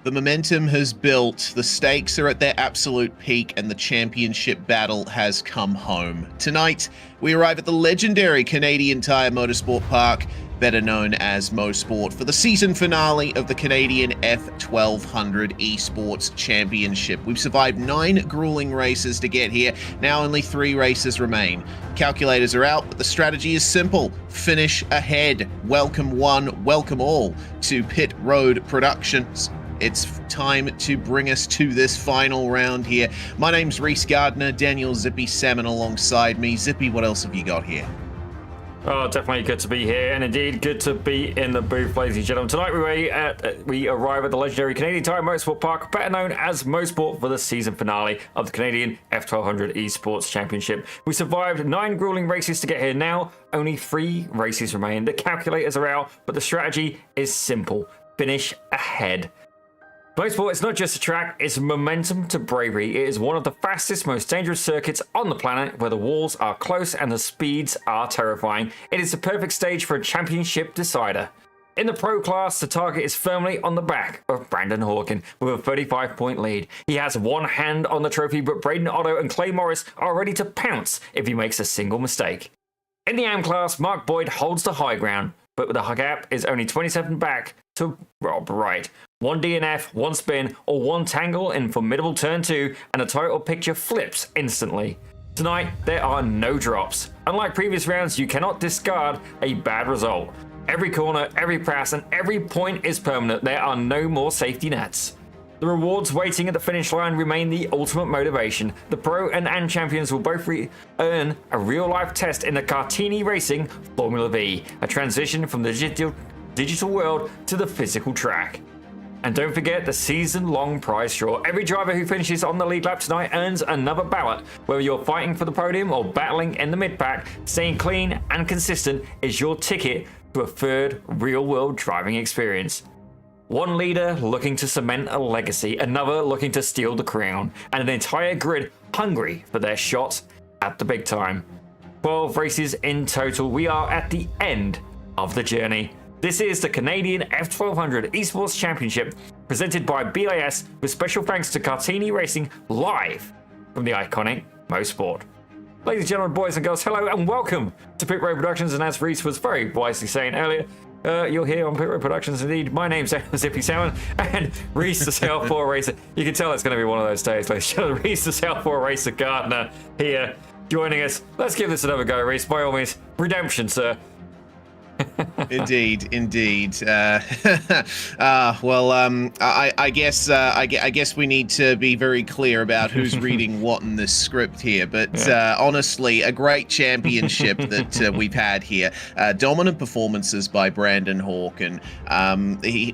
The momentum has built, the stakes are at their absolute peak, and the championship battle has come home. Tonight, we arrive at the legendary Canadian Tire Motorsport Park, better known as Mosport, for the season finale of the Canadian F1200 Esports Championship. We've survived 9 grueling races to get here. Now only 3 races remain. Calculators are out, but the strategy is simple. Finish ahead. Welcome one, welcome all to Pit Road Productions. It's time to bring us to this final round here. My name's Reese Gardner, Daniel Zippy Salmon alongside me. Zippy, what else have you got here? Oh, definitely good to be here, and indeed good to be in the booth, ladies and gentlemen. Tonight we arrive at the legendary Canadian Tire Motorsport Park, better known as Mosport, for the season finale of the Canadian F1200 Esports Championship. We survived 9 grueling races to get here. Now only 3 races remain. The calculators are out, but the strategy is simple. Finish ahead. Motorsport is not just a track, it's momentum to bravery. It is one of the fastest, most dangerous circuits on the planet, where the walls are close and the speeds are terrifying. It is the perfect stage for a championship decider. In the pro class, the target is firmly on the back of Brandon Hawken with a 35-point lead. He has one hand on the trophy, but Braden Otto and Clay Morris are ready to pounce if he makes a single mistake. In the AM class, Mark Boyd holds the high ground, but the gap is only 27 back to Rob Wright. 1 DNF, 1 spin, or 1 tangle in formidable turn 2, and the title picture flips instantly. Tonight, there are no drops. Unlike previous rounds, you cannot discard a bad result. Every corner, every pass, and every point is permanent. There are no more safety nets. The rewards waiting at the finish line remain the ultimate motivation. The Pro and AM champions will both earn a real-life test in the Cartini Racing Formula Vee, a transition from the digital world to the physical track. And don't forget the season-long prize draw. Every driver who finishes on the lead lap tonight earns another ballot. Whether you're fighting for the podium or battling in the mid-pack, staying clean and consistent is your ticket to a third real-world driving experience. One leader looking to cement a legacy, another looking to steal the crown, and an entire grid hungry for their shot at the big time. 12 races in total. We are at the end of the journey. This is the Canadian F1200 Esports Championship, presented by BiS, with special thanks to Cartini Racing, live from the iconic Mosport. Ladies and gentlemen, boys and girls, hello and welcome to Pit Road Productions. And as Reese was very wisely saying earlier, you're here on Pit Road Productions indeed. My name's Zippy Salmon, and Reese the South 4 Racer. You can tell it's going to be one of those days, ladies and gentlemen. Reese the South 4 Racer Gardner here, joining us. Let's give this another go, Reese. By all means, redemption, sir. Indeed. I guess we need to be very clear about who's reading what in this script here. But honestly, a great championship that we've had here. Dominant performances by Brandon Hawken.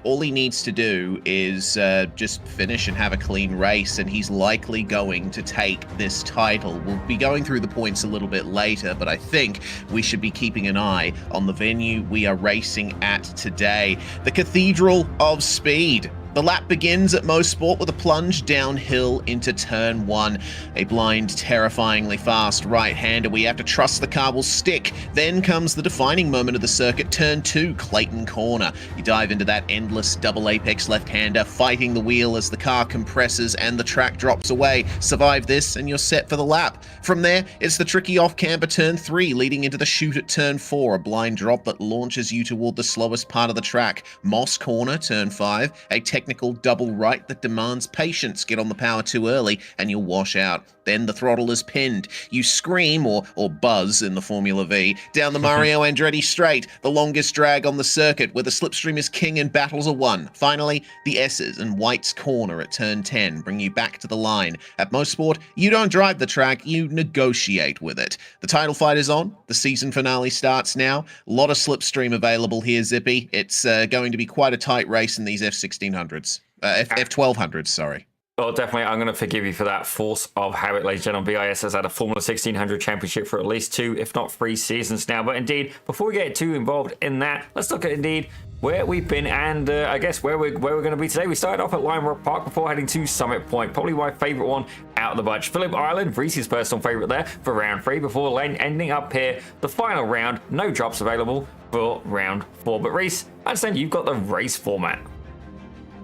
All he needs to do is just finish and have a clean race, and he's likely going to take this title. We'll be going through the points a little bit later, but I think we should be keeping an eye on the venue we are racing at today, the Cathedral of Speed. The lap begins at Mosport with a plunge downhill into turn 1. A blind, terrifyingly fast right-hander. We have to trust the car will stick. Then comes the defining moment of the circuit, turn 2, Clayton Corner. You dive into that endless double apex left-hander, fighting the wheel as the car compresses and the track drops away. Survive this and you're set for the lap. From there, it's the tricky off-camber turn 3, leading into the chute at turn 4, a blind drop that launches you toward the slowest part of the track. Moss Corner, turn 5, a technical double right that demands patience. Get on the power too early and you'll wash out. Then the throttle is pinned. You scream, or buzz in the Formula Vee, down the Mario Andretti straight, the longest drag on the circuit, where the slipstream is king and battles are won. Finally, the S's and White's Corner at turn 10 bring you back to the line. At Mosport, you don't drive the track, you negotiate with it. The title fight is on. The season finale starts now. A lot of slipstream available here, Zippy. It's going to be quite a tight race in these F1600s. F1200s, sorry. Well, definitely, I'm going to forgive you for that force of habit, ladies and gentlemen. BiS has had a Formula 1600 championship for at least 2, if not 3 seasons now. But indeed, before we get too involved in that, let's look at indeed where we've been and I guess where we're going to be today. We started off at Lime Rock Park before heading to Summit Point, probably my favourite one out of the bunch. Phillip Island, Reese's personal favourite there for round 3 before ending up here. The final round, no drops available for round 4. But Reese, I understand you've got the race format.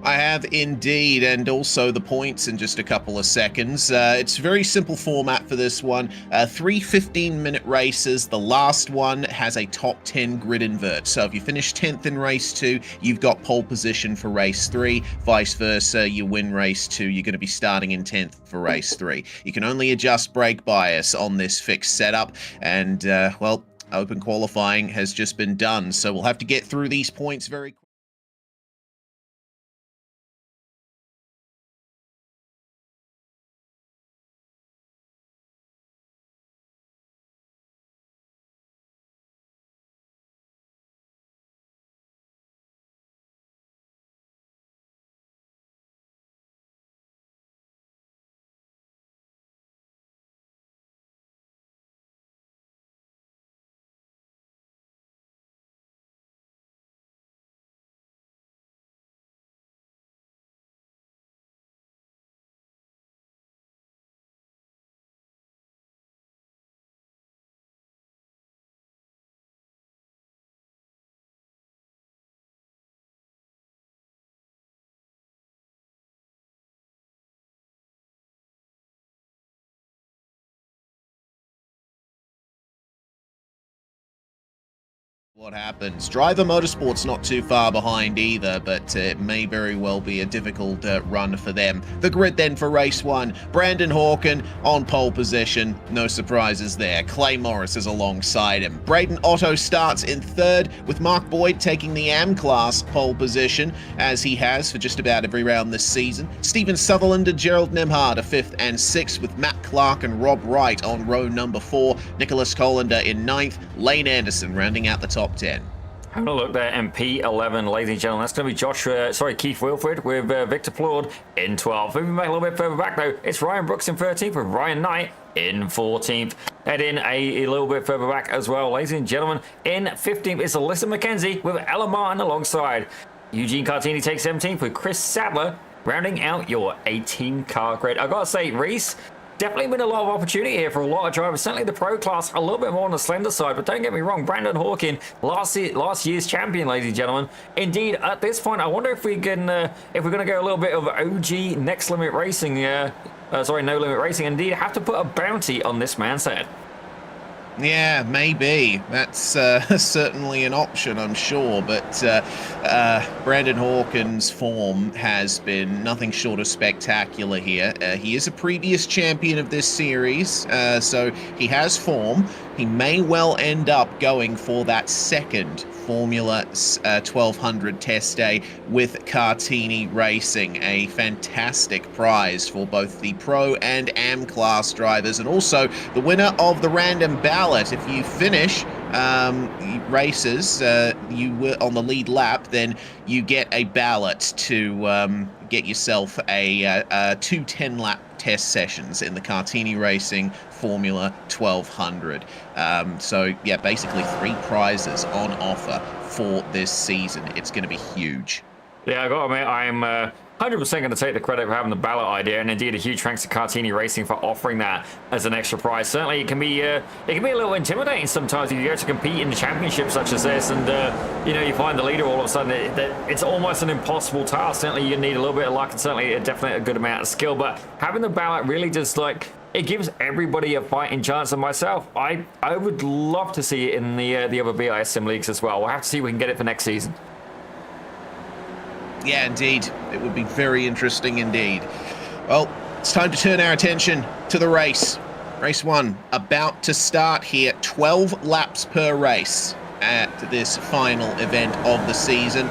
I have indeed, and also the points in just a couple of seconds. It's a very simple format for this one. 3 15-minute races. The last one has a top 10 grid invert. So if you finish 10th in race 2, you've got pole position for race 3. Vice versa, you win race 2, you're going to be starting in 10th for race 3. You can only adjust brake bias on this fixed setup, and, well, open qualifying has just been done. So we'll have to get through these points very quickly. What happens? Driver Motorsport's not too far behind either, but it may very well be a difficult run for them. The grid then for race 1. Brandon Hawken on pole position. No surprises there. Clay Morris is alongside him. Braden Otto starts in 3rd, with Mark Boyd taking the AM class pole position, as he has for just about every round this season. Stephen Sutherland and Gerald Nemhard are 5th and 6th, with Matt Clark and Rob Wright on row number 4. Nicholas Colander in 9th. Lane Anderson rounding out the top 10. Having a look there, MP11, ladies and gentlemen. That's going to be Keith Wilfred with Victor Plaud in 12th. Moving back a little bit further back, though, it's Ryan Brooks in 13th with Ryan Knight in 14th. Head in a little bit further back as well, ladies and gentlemen. In 15th is Alyssa McKenzie with Ella Martin alongside. Eugene Cartini takes 17th with Chris Sadler rounding out your 18-car grid. I've got to say, Reese, definitely been a lot of opportunity here for a lot of drivers. Certainly the pro class a little bit more on the slender side, but don't get me wrong, Brandon Hawken, last year's champion, ladies and gentlemen. Indeed, at this point, I wonder if we can, if we're going to go a little bit of OG Next Limit Racing, No Limit Racing. Indeed, have to put a bounty on this man's head. Yeah, maybe. That's certainly an option, I'm sure. But Brandon Hawken's form has been nothing short of spectacular here. He is a previous champion of this series, so he has form. He may well end up going for that second Formula 1200 test day with Cartini Racing, a fantastic prize for both the Pro and AM class drivers, and also the winner of the random ballot. If you finish races you were on the lead lap, then you get a ballot to get yourself a 2 10-lap test sessions in the Cartini Racing Formula 1200. So yeah, basically 3 prizes on offer for this season. It's going to be huge. Yeah, I got to admit, I'm 100% going to take the credit for having the ballot idea, and indeed a huge thanks to Cartini Racing for offering that as an extra prize. Certainly, it can be a little intimidating sometimes if you go to compete in championships such as this, and you find the leader all of a sudden. It's almost an impossible task. Certainly, you need a little bit of luck, and certainly definitely a good amount of skill. But having the ballot really just it gives everybody a fighting chance. And myself, I would love to see it in the other BiS sim leagues as well. We'll have to see if we can get it for next season. Yeah, indeed. It would be very interesting indeed. Well, it's time to turn our attention to the race. Race 1 about to start here. 12 laps per race at this final event of the season.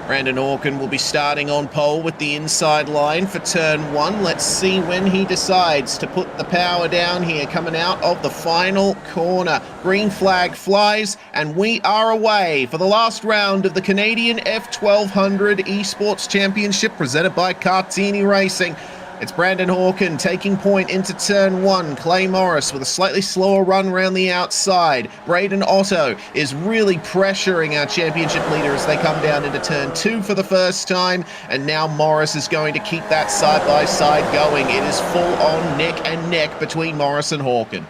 Brandon Hawken will be starting on pole with the inside line for turn 1. Let's see when he decides to put the power down here, coming out of the final corner. Green flag flies, and we are away for the last round of the Canadian F1200 Esports Championship presented by Cartini Racing. It's Brandon Hawken taking point into turn 1. Clay Morris with a slightly slower run around the outside. Braden Otto is really pressuring our championship leader as they come down into turn 2 for the first time. And now Morris is going to keep that side-by-side going. It is full on neck and neck between Morris and Hawken.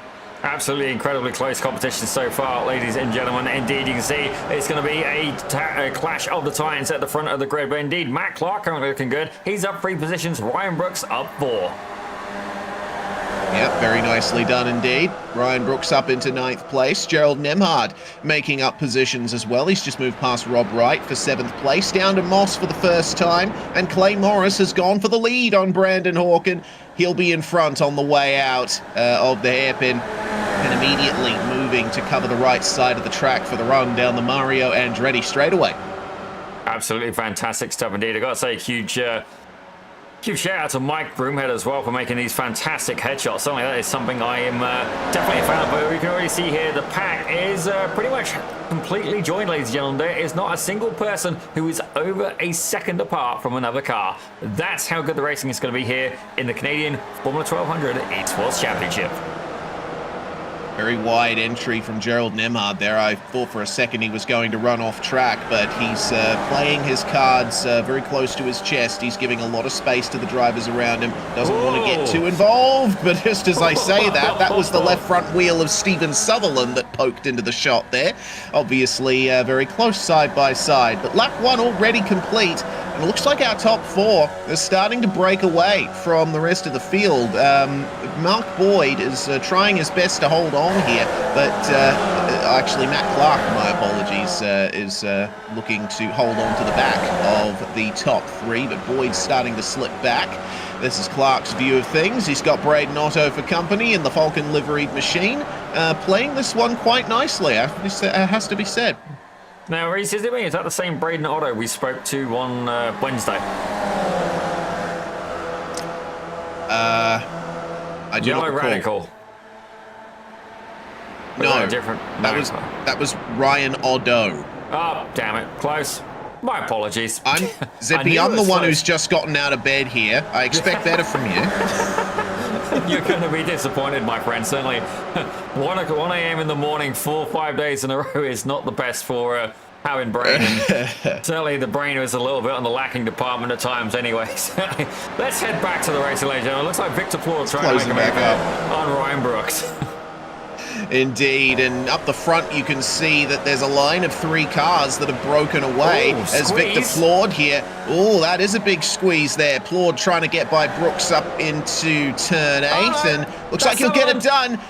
Absolutely incredibly close competition so far, ladies and gentlemen. Indeed, you can see it's going to be a clash of the Titans at the front of the grid. But indeed, Matt Clark currently looking good. He's up 3 positions. Ryan Brooks up 4. Yep, very nicely done indeed. Ryan Brooks up into 9th place. Gerald Nemhard making up positions as well. He's just moved past Rob Wright for 7th place. Down to Moss for the first time. And Clay Morris has gone for the lead on Brandon Hawken. He'll be in front on the way out of the hairpin. And immediately moving to cover the right side of the track for the run down the Mario Andretti straightaway. Absolutely fantastic stuff indeed. I've got to say, huge shout out to Mike Broomhead as well for making these fantastic headshots. Certainly that is something I am definitely a fan of. But we can already see here the pack is pretty much completely joined, ladies and gentlemen. There is not a single person who is over a second apart from another car. That's how good the racing is going to be here in the Canadian Formula 1200 Esports Championship. Very wide entry from Gerald Nemhard there. I thought for a second he was going to run off track, but he's playing his cards very close to his chest. He's giving a lot of space to the drivers around him. Doesn't want to get too involved, but just as I say that, that was the left front wheel of Steven Sutherland that poked into the shot there. Obviously very close side by side, but lap 1 already complete. And it looks like our top 4 is starting to break away from the rest of the field. Mark Boyd is trying his best to hold on here, but actually Matt Clark, my apologies, is looking to hold on to the back of the top 3, but Boyd's starting to slip back. This is Clark's view of things. He's got Braden Otto for company in the Falcon liveried machine, playing this one quite nicely, has to be said. Now, Reese, is that the same Braden Otto we spoke to on Wednesday? I do not recall. Radical. No, different. That was Ryan Oddo. Oh, damn it! Close. My apologies. I'm Zippy. I'm the one who's just gotten out of bed here. I expect better from you. You're going to be disappointed, my friend. Certainly, 1 a.m. in the morning, 4 or 5 days in a row is not the best for having brain. Certainly, the brain is a little bit on the lacking department at times. Anyway, let's head back to the racing, ladies and gentlemen. It looks like Victor Plord trying to make a move on Ryan Brooks. Indeed, and up the front you can see that there's a line of 3 cars that have broken away. Ooh, as Victor Plord here. Oh, that is a big squeeze there. Plord trying to get by Brooks up into turn 8, and looks like he'll get it done.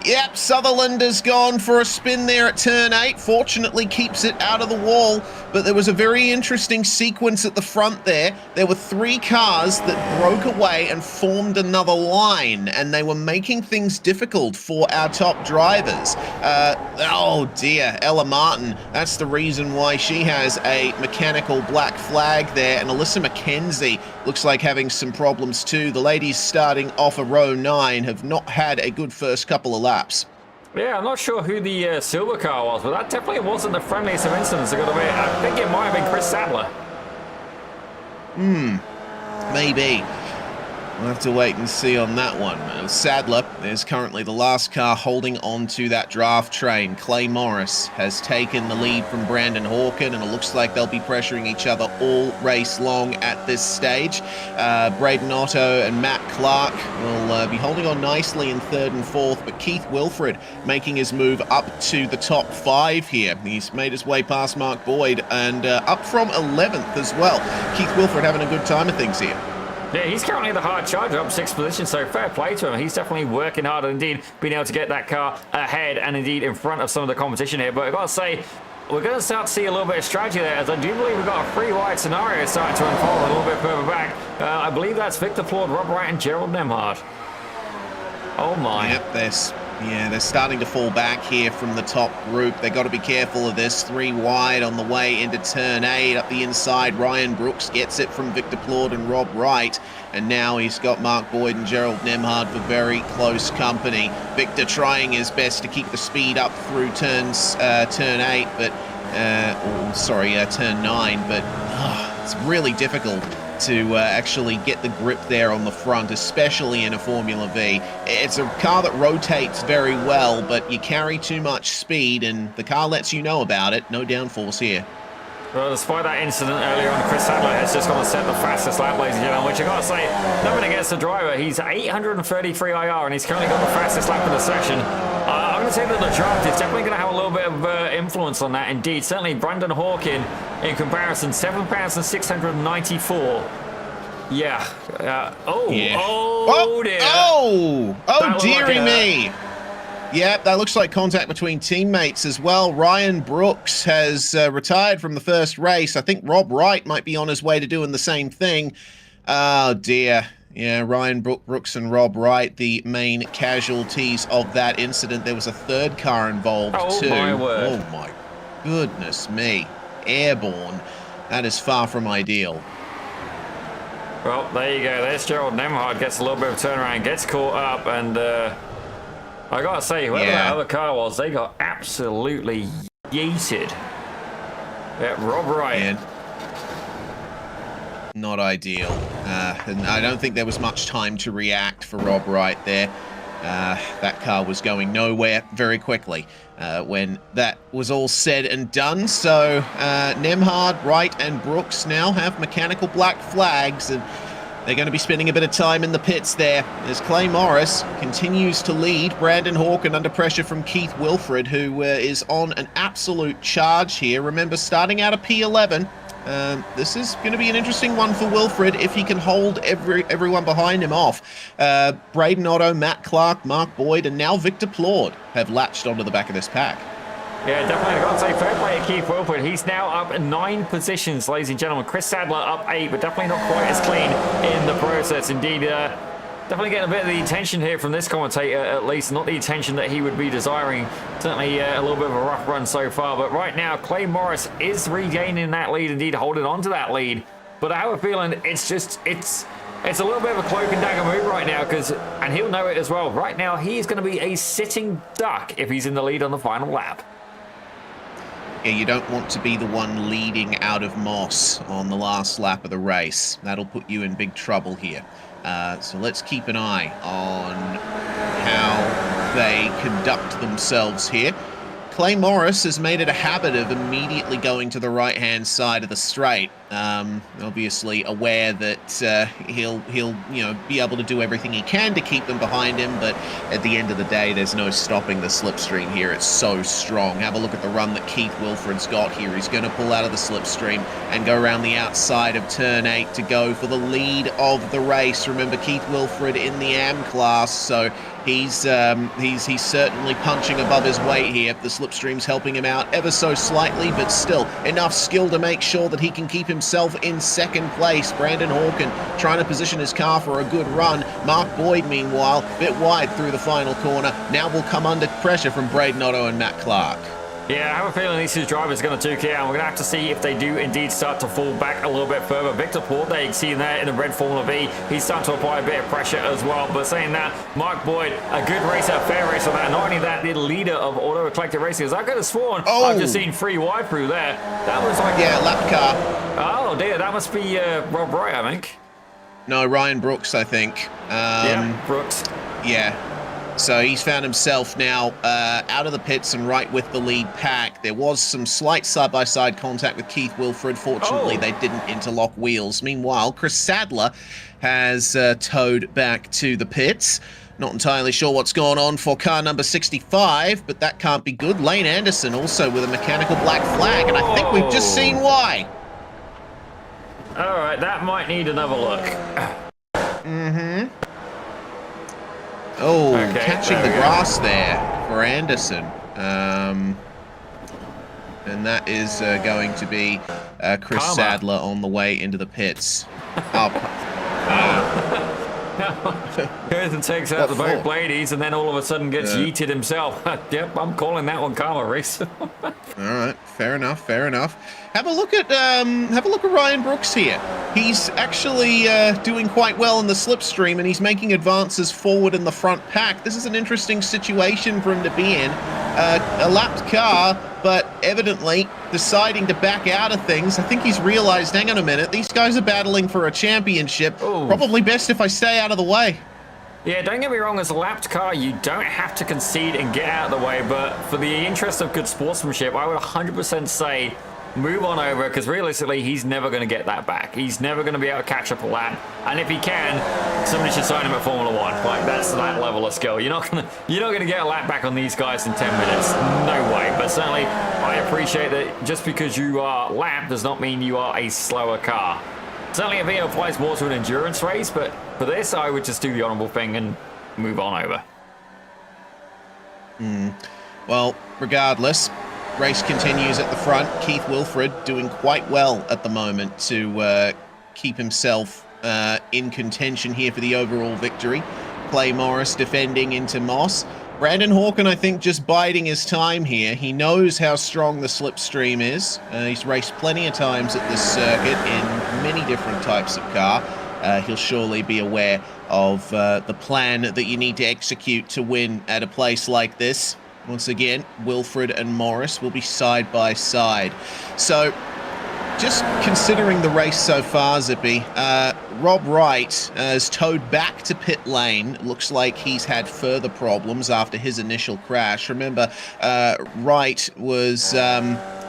Yep, Sutherland has gone for a spin there at turn 8. Fortunately, keeps it out of the wall. But there was a very interesting sequence at the front there. There were 3 cars that broke away and formed another line, and they were making things difficult for our top drivers. Oh dear, Ella Martin. That's the reason why she has a mechanical black flag there. And Alyssa McKenzie looks like having some problems too. The ladies starting off a row 9 have not had a good first couple of laps. Yeah, I'm not sure who the silver car was, but that definitely wasn't the friendliest of incidents. I think it might have been Chris Sadler. Maybe. We'll have to wait and see on that one. Sadler is currently the last car holding on to that draft train. Clay Morris has taken the lead from Brandon Hawken, and it looks like they'll be pressuring each other all race long at this stage. Braden Otto and Matt Clark will be holding on nicely in 3rd and 4th, but Keith Wilfred making his move up to the top 5 here. He's made his way past Mark Boyd and up from 11th as well. Keith Wilfred having a good time of things here. Yeah, he's currently the hard charger, up 6th position, so fair play to him. He's definitely working hard and indeed being able to get that car ahead and indeed in front of some of the competition here. But I've got to say, we're going to start to see a little bit of strategy there, as I do believe we've got a 3-wide scenario starting to unfold a little bit further back. I believe that's Victor Plord, Rob Wright, and Gerald Nemhard. Oh my. Yep, they're starting to fall back here from the top group. They got to be careful of this. 3 wide on the way into turn 8. Up the inside, Ryan Brooks gets it from Victor Plord and Rob Wright. And now he's got Mark Boyd and Gerald Nemhard for very close company. Victor trying his best to keep the speed up through turn 8, but turn 9. But it's really difficult to actually get the grip there on the front, especially in a Formula V. It's a car that rotates very well, but you carry too much speed, and the car lets you know about it. No downforce here. Well, despite that incident earlier on, Chris Sadler has just got to set the fastest lap, ladies and gentlemen, which I got to say, nothing against the driver. He's 833 IR, and he's currently got the fastest lap of the session. I'm going to say that the draft is definitely going to have a little bit of influence on that. Indeed, certainly Brandon Hawkin, in comparison, 7,694. Yeah. Yeah. Oh, dear. Oh, dearie me. Yep, that looks like contact between teammates as well. Ryan Brooks has retired from the first race. I think Rob Wright might be on his way to doing the same thing. Oh, dear. Yeah, Ryan Brooks and Rob Wright, the main casualties of that incident. There was a third car involved, too. My word. Oh, my goodness me. Airborne. That is far from ideal. Well, there you go. There's Gerald Nemhard, gets a little bit of a turnaround, gets caught up, and I gotta say, whoever that other car was, they got absolutely yeeted. Yeah, Rob Wright. Man. Not ideal. And I don't think there was much time to react for Rob Wright there. That car was going nowhere very quickly when that was all said and done. So Nemhard, Wright, and Brooks now have mechanical black flags, and they're going to be spending a bit of time in the pits there as Clay Morris continues to lead. Brandon Hawkin under pressure from Keith Wilfred, who is on an absolute charge here. Remember, starting out of P11, this is going to be an interesting one for Wilfred if he can hold everyone behind him off. Braden Otto, Matt Clark, Mark Boyd, and now Victor Plord have latched onto the back of this pack. Yeah, definitely. I've got to say, fair play to Keith Wilfred. He's now up 9 positions, ladies and gentlemen. Chris Sadler up 8, but definitely not quite as clean in the process. Indeed, definitely getting a bit of the attention here from this commentator, at least. Not the attention that he would be desiring. Certainly a little bit of a rough run so far. But right now, Clay Morris is regaining that lead, indeed holding on to that lead. But I have a feeling it's a little bit of a cloak and dagger move right now, and he'll know it as well. Right now, he is going to be a sitting duck if he's in the lead on the final lap. Yeah, you don't want to be the one leading out of Moss on the last lap of the race. That'll put you in big trouble here. So let's keep an eye on how they conduct themselves here. Clay Morris has made it a habit of immediately going to the right-hand side of the straight. Obviously aware that he'll be able to do everything he can to keep them behind him, but at the end of the day, there's no stopping the slipstream here. It's so strong. Have a look at the run that Keith Wilfred's got here. He's going to pull out of the slipstream and go around the outside of turn 8 to go for the lead of the race. Remember, Keith Wilfred in the AM class, so he's certainly punching above his weight here. The slipstream's helping him out ever so slightly, but still enough skill to make sure that he can keep himself in second place. Brandon Hawkin trying to position his car for a good run. Mark Boyd, meanwhile, a bit wide through the final corner. Now will come under pressure from Braden Otto and Matt Clark. Yeah, I have a feeling these two drivers are going to duke it out, and we're going to have to see if they do indeed start to fall back a little bit further. Victor Plord, there you can see there in the red Formula Vee, he's starting to apply a bit of pressure as well. But saying that, Mark Boyd, a good racer, a fair racer that. Not only that, the leader of Auto Eclectic Racing. As I could have sworn, I've just seen 3 wide through there. That was like... Yeah, lap car. Oh dear, that must be Rob Wright, I think. No, Ryan Brooks, I think. Yeah, Brooks. Yeah. So he's found himself now out of the pits and right with the lead pack. There was some slight side-by-side contact with Keith Wilfred. Fortunately, they didn't interlock wheels. Meanwhile, Chris Sadler has towed back to the pits. Not entirely sure what's going on for car number 65, but that can't be good. Lane Anderson also with a mechanical black flag, and I think we've just seen why. All right, that might need another look. Mm-hmm. Oh, okay, catching the grass there for Anderson. And that is going to be Chris Sadler on the way into the pits. Goes and takes out the both ladies, and then all of a sudden gets yeeted himself. Yep, I'm calling that one karma, Reese. All right, fair enough, fair enough. Have a look at Ryan Brooks here. He's actually doing quite well in the slipstream, and he's making advances forward in the front pack. This is an interesting situation for him to be in. A lapped car, but evidently deciding to back out of things. I think he's realized, hang on a minute, these guys are battling for a championship. Ooh. Probably best if I stay out of the way. Yeah, don't get me wrong, as a lapped car, you don't have to concede and get out of the way, but for the interest of good sportsmanship, I would 100% say move on over, because realistically, he's never going to get that back. He's never going to be able to catch up a lap. And if he can, somebody should sign him at Formula One. Like, that's that level of skill. You're not gonna get a lap back on these guys in 10 minutes. No way. But certainly, I appreciate that just because you are lapped does not mean you are a slower car. Certainly, a Vee applies more to an endurance race, but for this, I would just do the honourable thing and move on over. Well, regardless, race continues at the front. Keith Wilfred doing quite well at the moment to keep himself in contention here for the overall victory. Clay Morris defending into Moss. Brandon Hawken, I think, just biding his time here. He knows how strong the slipstream is. He's raced plenty of times at this circuit in many different types of car. He'll surely be aware of the plan that you need to execute to win at a place like this. Once again, Wilfred and Morris will be side by side. So, just considering the race so far, Zippy, Rob Wright is towed back to pit lane. Looks like he's had further problems after his initial crash. Remember, Wright was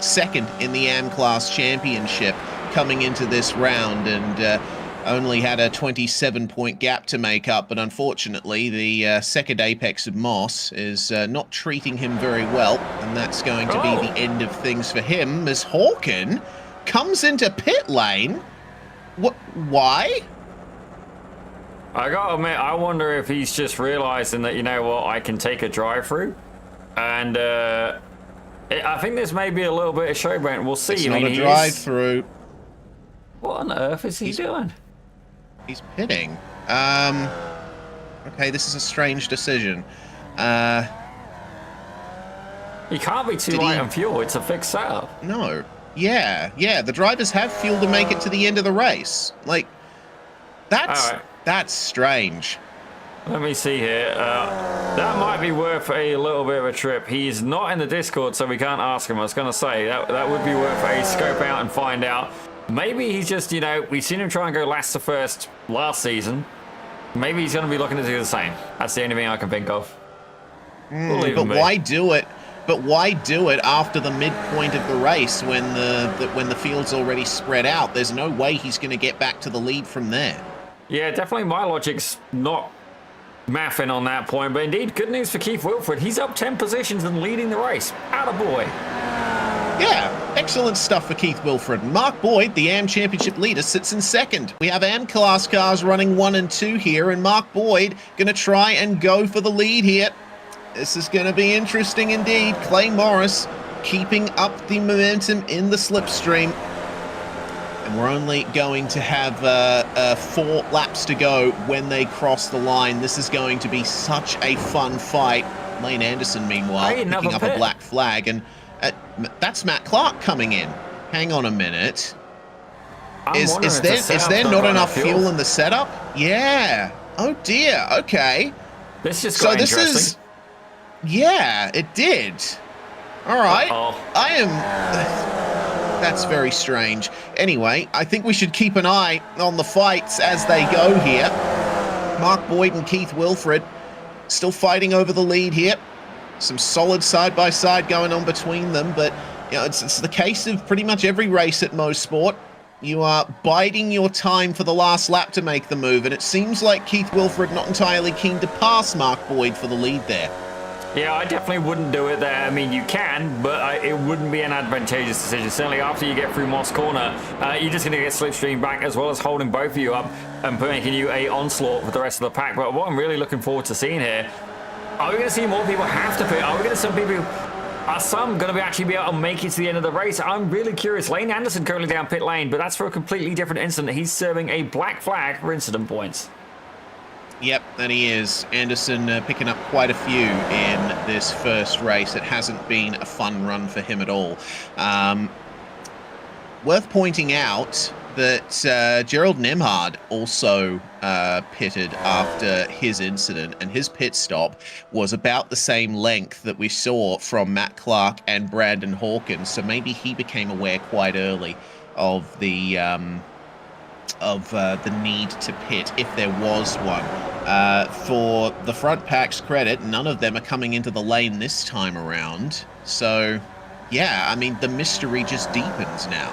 second in the AM Class Championship coming into this round, and only had a 27-point gap to make up, but unfortunately the second apex of Moss is not treating him very well, and that's going to be the end of things for him as Hawken comes into pit lane. Why? I gotta admit, I wonder if he's just realizing that, you know what, I can take a drive-through, and I think this may be a little bit of showboat. We'll see. It's not a drive-through. What on earth is he doing? He's pitting. Okay, this is a strange decision. He can't be too light on fuel. It's a fixed setup. No. Yeah. The drivers have fuel to make it to the end of the race. Like, that's strange. Let me see here. That might be worth a little bit of a trip. He's not in the Discord, so we can't ask him. I was going to say, that would be worth a scope out and find out. Maybe he's just, you know, we've seen him try and go last to first last season. Maybe he's going to be looking to do the same. That's the only thing I can think of. But why do it? But why do it after the midpoint of the race when the field's already spread out? There's no way he's going to get back to the lead from there. Yeah, definitely my logic's not mathing on that point. But indeed, good news for Keith Wilfred. He's up 10 positions and leading the race. Attaboy. Yeah, excellent stuff for Keith Wilfred. Mark Boyd, the AM Championship leader, sits in second. We have AM class cars running 1 and 2 here, and Mark Boyd going to try and go for the lead here. This is going to be interesting indeed. Clay Morris keeping up the momentum in the slipstream. And we're only going to have 4 laps to go when they cross the line. This is going to be such a fun fight. Lane Anderson, meanwhile, picking up a black flag, and that's Matt Clark coming in. Hang on a minute. Is there not enough fuel in the setup? Yeah. Oh dear. Okay. This just got interesting. Yeah, it did. All right. That's very strange. Anyway, I think we should keep an eye on the fights as they go here. Mark Boyd and Keith Wilfred still fighting over the lead here. Some solid side-by-side going on between them, but you know, it's the case of pretty much every race at Mosport. You are biding your time for the last lap to make the move, and it seems like Keith Wilfred not entirely keen to pass Mark Boyd for the lead there. Yeah, I definitely wouldn't do it there. I mean, you can, but it wouldn't be an advantageous decision. Certainly after you get through Moss Corner, you're just going to get slipstream back, as well as holding both of you up and making you a onslaught for the rest of the pack. But what I'm really looking forward to seeing here, are we going to see more people have to pit? Are we going to see people... Are some going to actually be able to make it to the end of the race? I'm really curious. Lane Anderson currently down pit lane, but that's for a completely different incident. He's serving a black flag for incident points. Yep, and he is. Anderson picking up quite a few in this first race. It hasn't been a fun run for him at all. Worth pointing out that Gerald Nemhard also pitted after his incident, and his pit stop was about the same length that we saw from Matt Clark and Brandon Hawkins, so maybe he became aware quite early of the need to pit if there was one. For the front pack's credit, none of them are coming into the lane this time around, so Yeah, I mean, the mystery just deepens now.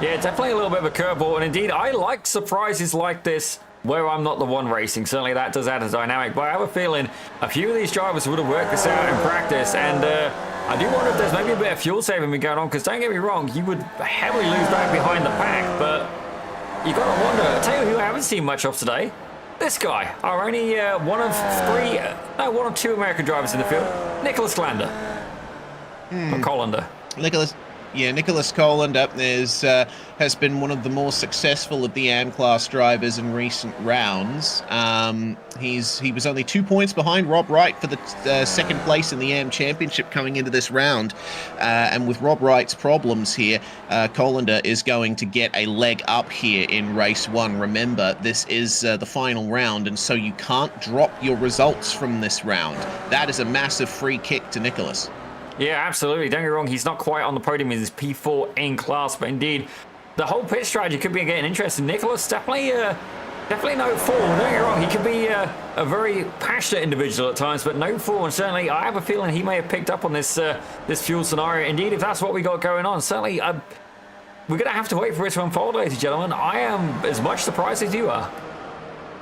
Yeah, definitely a little bit of a curveball, and indeed, I like surprises like this where I'm not the one racing. Certainly that does add a dynamic, but I have a feeling a few of these drivers would have worked this out in practice, and I do wonder if there's maybe a bit of fuel saving going on, because don't get me wrong, you would heavily lose back behind the pack, but you got to wonder. I'll tell you who I haven't seen much of today. This guy, our only one of two American drivers in the field, Nicholas Glander. Or Colander. Nicholas Colander has been one of the more successful of the AM class drivers in recent rounds. He was only 2 points behind Rob Wright for the second place in the AM Championship coming into this round. And with Rob Wright's problems here, Colander is going to get a leg up here in race 1. Remember, this is the final round, and so you can't drop your results from this round. That is a massive free kick to Nicholas. Yeah, absolutely. Don't get me wrong, he's not quite on the podium in his P4 in class, but indeed, the whole pit strategy could be getting interesting. Nicholas, definitely no fool. Don't get me wrong, he could be a very passionate individual at times, but no fool. And certainly, I have a feeling he may have picked up on this this fuel scenario. Indeed, if that's what we got going on, certainly we're going to have to wait for it to unfold, ladies and gentlemen. I am as much surprised as you are.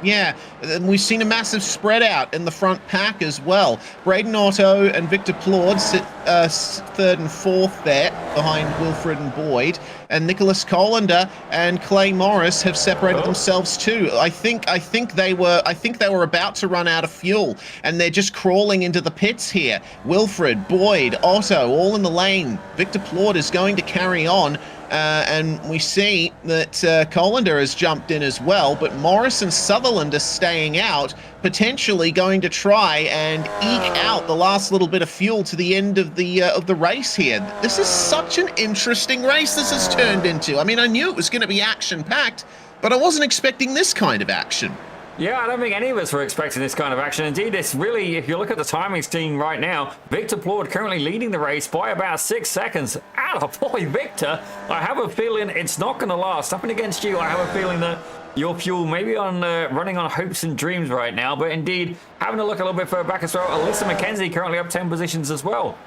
Yeah, and we've seen a massive spread out in the front pack as well. Braden Otto and Victor Plord sit third and fourth there behind Wilfred and Boyd, and Nicholas Colander and Clay Morris have separated themselves too. I think they were about to run out of fuel, and they're just crawling into the pits here. Wilfred, Boyd, Otto, all in the lane. Victor Plord is going to carry on. And we see that Colander has jumped in as well, but Morris and Sutherland are staying out, potentially going to try and eke out the last little bit of fuel to the end of the race here. This is such an interesting race this has turned into. I mean, I knew it was going to be action-packed, but I wasn't expecting this kind of action. Yeah, I don't think any of us were expecting this kind of action. Indeed, it's really, if you look at the timing scheme right now, Victor Plord currently leading the race by about 6 seconds. Attaboy, Victor. I have a feeling it's not going to last. Nothing against you. I have a feeling that your fuel may be on running on hopes and dreams right now. But indeed, having a look a little bit further back as well, Alyssa McKenzie currently up 10 positions as well.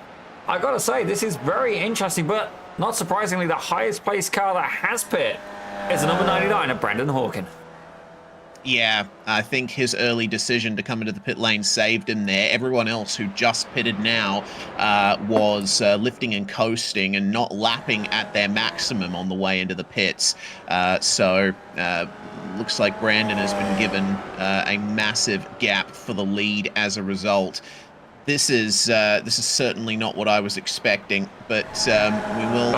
I got to say, this is very interesting, but not surprisingly, the highest placed car that has pit is the number 99 of Brandon Hawken. Yeah, I think his early decision to come into the pit lane saved him there. Everyone else who just pitted now was lifting and coasting and not lapping at their maximum on the way into the pits. So looks like Brandon has been given a massive gap for the lead as a result. This is certainly not what I was expecting, but we will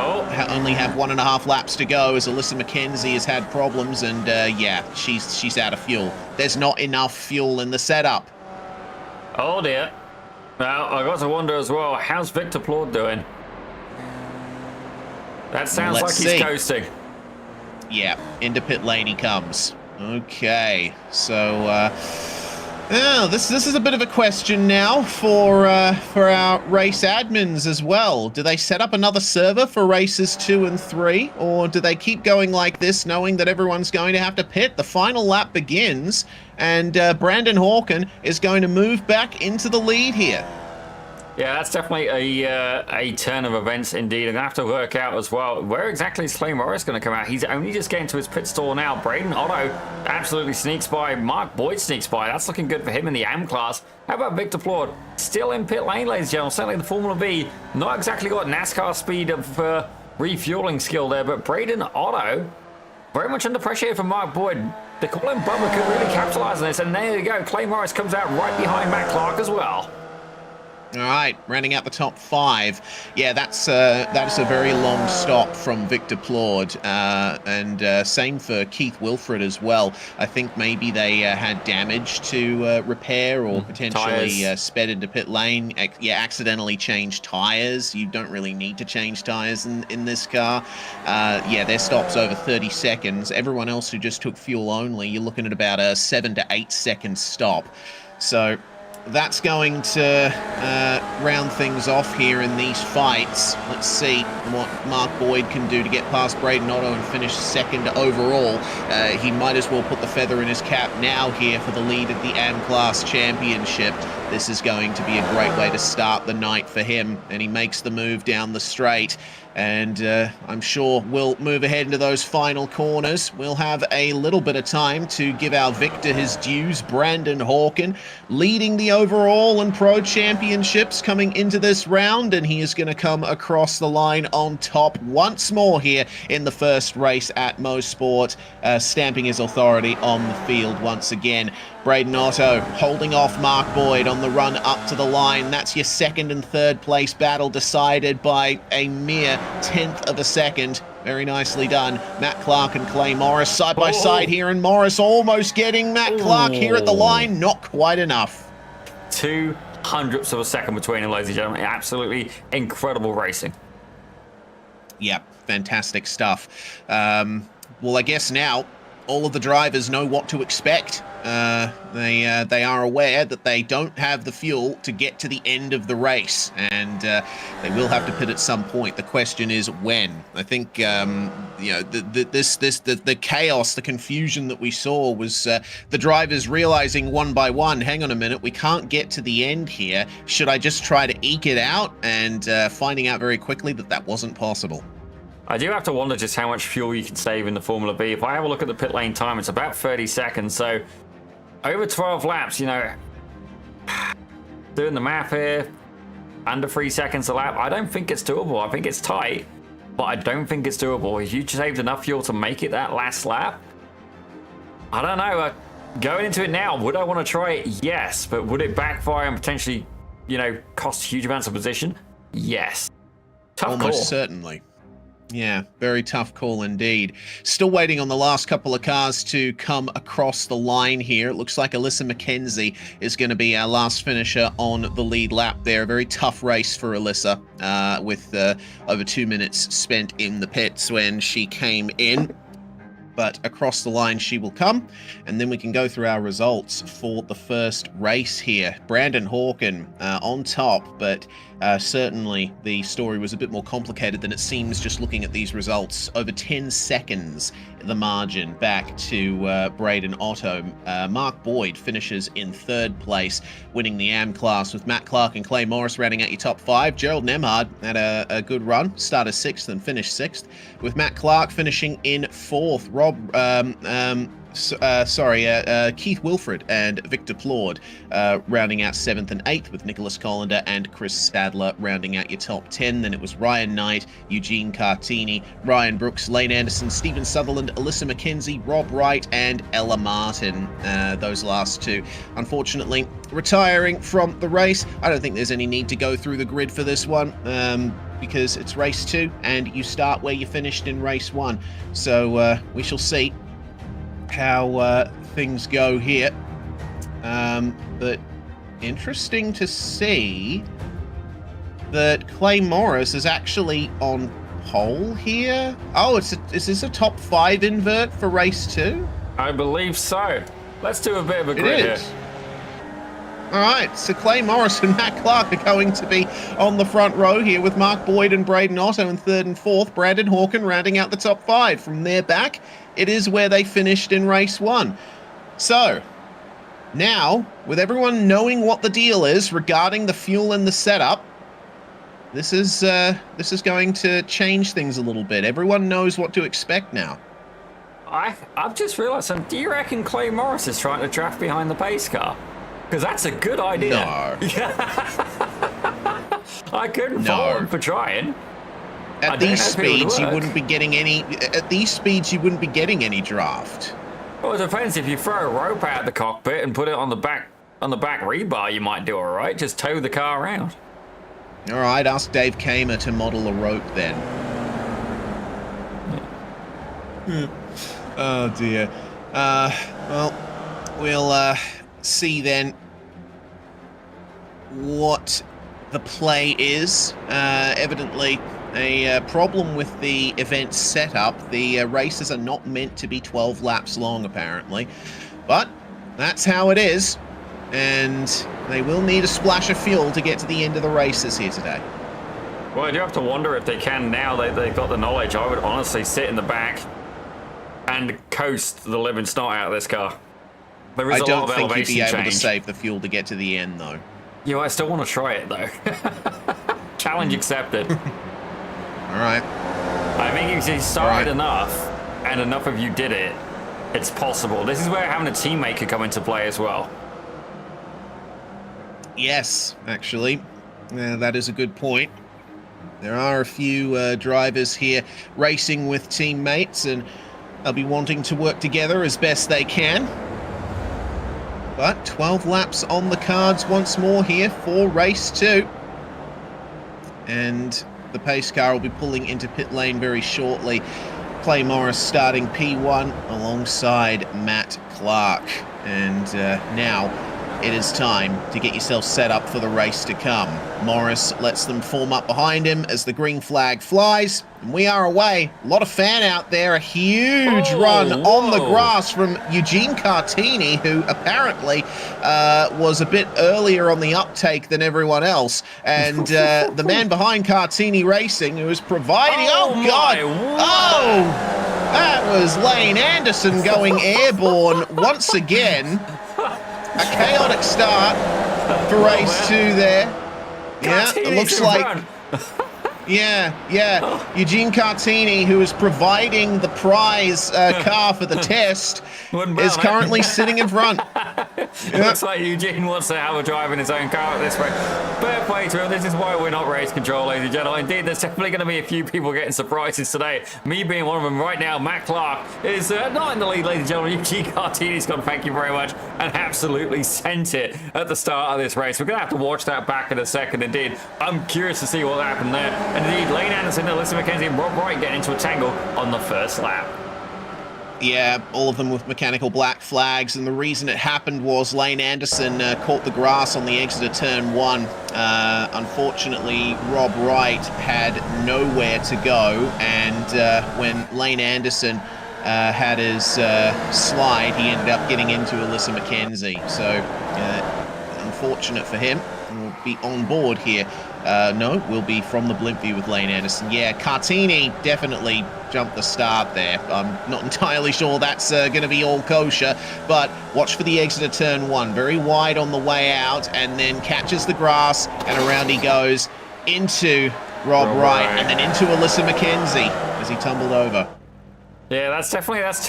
only have 1.5 laps to go as Alyssa McKenzie has had problems, and yeah, she's out of fuel. There's not enough fuel in the setup. Oh dear. Now, I got to wonder as well, how's Victor Plord doing? That sounds like he's coasting. Yeah, into pit lane he comes. Okay, so this is a bit of a question now for our race admins as well. Do they set up another server for races 2 and 3, or do they keep going like this, knowing that everyone's going to have to pit? The final lap begins, and Brandon Hawken is going to move back into the lead here. Yeah, that's definitely a turn of events indeed. I'm going to have to work out as well, where exactly is Clay Morris going to come out? He's only just getting to his pit stall now. Braden Otto absolutely sneaks by. Mark Boyd sneaks by. That's looking good for him in the AM class. How about Victor Plord? Still in pit lane, ladies and gentlemen. Certainly the Formula Vee. Not exactly got NASCAR speed of refueling skill there, but Braden Otto very much under pressure here from Mark Boyd. The Colin Bubba could really capitalize on this, and there you go. Clay Morris comes out right behind Matt Clark as well. All right, rounding out the top 5. Yeah, that's a very long stop from Victor Plord, and same for Keith Wilfred as well. I think maybe they had damage to repair, or potentially sped into pit lane. Accidentally changed tires. You don't really need to change tires in this car. Yeah, their stop's over 30 seconds. Everyone else who just took fuel only, you're looking at about a 7 to 8 second stop. So that's going to round things off here in these fights. Let's see what Mark Boyd can do to get past Braden Otto and finish second overall. He might as well put the feather in his cap now here for the lead at the AM Class Championship. this is going to be a great way to start the night for him. And he makes the move down the straight. And I'm sure we'll move ahead into those final corners. We'll have a little bit of time to give our victor his dues. Brandon Hawken leading the overall and pro championships coming into this round, and he is going to come across the line on top once more here in the first race at Mosport, stamping his authority on the field once again. Braden Otto holding off Mark Boyd on the run up to the line. That's your second and third place battle decided by a mere 1/10 of a second. Very nicely done. Matt Clark and Clay Morris side by side here, and Morris almost getting Matt Clark here at the line. Not quite enough. 0.02 of a second between them, ladies and gentlemen. Absolutely incredible racing. Yep, fantastic stuff. Well, I guess now all of the drivers know what to expect. They are aware that they don't have the fuel to get to the end of the race, and they will have to pit at some point. The question is when. I think the chaos, the confusion that we saw was the drivers realizing one by one, hang on a minute, we can't get to the end here. Should I just try to eke it out? And finding out very quickly that that wasn't possible. I do have to wonder just how much fuel you can save in the Formula Vee. If I have a look at the pit lane time, it's about 30 seconds. So over 12 laps, you know, doing the math here, under 3 seconds a lap, I don't think it's doable. I think it's tight, but I don't think it's doable. If you saved enough fuel to make it that last lap, I don't know. Going into it now, would I want to try it? Yes. But would it backfire and potentially, you know, cost huge amounts of position? Yes. Tough Almost call. certainly. Yeah, very tough call indeed. Still waiting on the last couple of cars to come across the line here. It looks like Alyssa McKenzie is going to be our last finisher on the lead lap there. A very tough race for Alyssa, with over 2 minutes spent in the pits when she came in. But across the line she will come, and then we can go through our results for the first race here. Brandon Hawken on top, but certainly the story was a bit more complicated than it seems just looking at these results. Over 10 seconds the margin back to Braden Otto. Mark Boyd finishes in third place, winning the AM class, with Matt Clark and Clay Morris rounding out your top 5. Gerald Nemhard had a good run, started 6th and finished 6th, with Matt Clark finishing in 4th. Keith Wilfred and Victor Plord rounding out 7th and 8th, with Nicholas Collender and Chris Stadler rounding out your top 10. Then it was Ryan Knight, Eugene Cartini, Ryan Brooks, Lane Anderson, Stephen Sutherland, Alyssa McKenzie, Rob Wright, and Ella Martin. Those last two, unfortunately, retiring from the race. I don't think there's any need to go through the grid for this one, because it's race 2 and you start where you finished in race 1. So we shall see how things go here, but interesting to see that Clay Morris is actually on pole here. Oh, is this a top 5 invert for race 2? I believe so. Let's do a bit of a grid here. All right, so Clay Morris and Matt Clark are going to be on the front row here, with Mark Boyd and Braden Otto in 3rd and 4th. Brandon Hawken rounding out the top 5. From there back, it is where they finished in race 1. So now, with everyone knowing what the deal is regarding the fuel and the setup, this is going to change things a little bit. Everyone knows what to expect now. I've just realised something. Do you reckon Clay Morris is trying to draft behind the pace car? Because that's a good idea. No. I couldn't fault him for trying. At these speeds, you wouldn't be getting any. At these speeds, you wouldn't be getting any draft. Well, it depends. If you throw a rope out the cockpit and put it on the back rebar, you might do all right. Just tow the car around. All right, ask Dave Kamer to model a rope then. Oh dear. Well, we'll see then what the play is. Evidently a problem with the event setup. The races are not meant to be 12 laps long, apparently, but that's how it is, and they will need a splash of fuel to get to the end of the races here today. Well, I do have to wonder if they can now. They've got the knowledge. I would honestly sit in the back and coast the living snot out of this car. There is I a don't lot of think you'd be elevation able change. to save the fuel to get to the end, though. You know, I still want to try it though. Challenge accepted. All right. I think if you started enough, and enough of you did it, it's possible. This is where having a teammate could come into play as well. Yes, actually. That is a good point. There are a few drivers here racing with teammates, and they'll be wanting to work together as best they can. But 12 laps on the cards once more here for race 2. And the pace car will be pulling into pit lane very shortly. Clay Morris starting P1 alongside Matt Clark. And now it is time to get yourself set up for the race to come. Morris lets them form up behind him as the green flag flies. And we are away. A lot of fan out there. A huge run on the grass from Eugene Cartini, who apparently was a bit earlier on the uptake than everyone else. And the man behind Cartini Racing, who is providing... Oh, God! Oh! That was Lane Anderson going airborne once again. A chaotic start for race 2 there. Yeah, it looks like... Yeah. Eugene Cartini, who is providing the prize car for the test, is currently sitting in front. Looks like Eugene wants to have a drive in his own car at this rate. Fair play to him. This is why we're not race control, ladies and gentlemen. Indeed, there's definitely going to be a few people getting surprises today. Me being one of them right now. Matt Clark is not in the lead, ladies and gentlemen. Eugene Cartini's gone, thank you very much, and absolutely sent it at the start of this race. We're going to have to watch that back in a second. Indeed, I'm curious to see what happened there. And indeed, Lane Anderson, Alyssa McKenzie, and Rob Wright getting into a tangle on the first lap. Yeah, all of them with mechanical black flags, and the reason it happened was Lane Anderson caught the grass on the exit of turn 1. Unfortunately, Rob Wright had nowhere to go, and when Lane Anderson had his slide, he ended up getting into Alyssa McKenzie. So, unfortunate for him. We'll be on board here. No, we'll be from the blimp view with Lane Anderson. Yeah, Cartini definitely jumped the start there. I'm not entirely sure that's going to be all kosher, but watch for the exit of turn 1. Very wide on the way out, and then catches the grass, and around he goes into Rob Wright, and then into Alyssa McKenzie as he tumbled over. Yeah, that's 2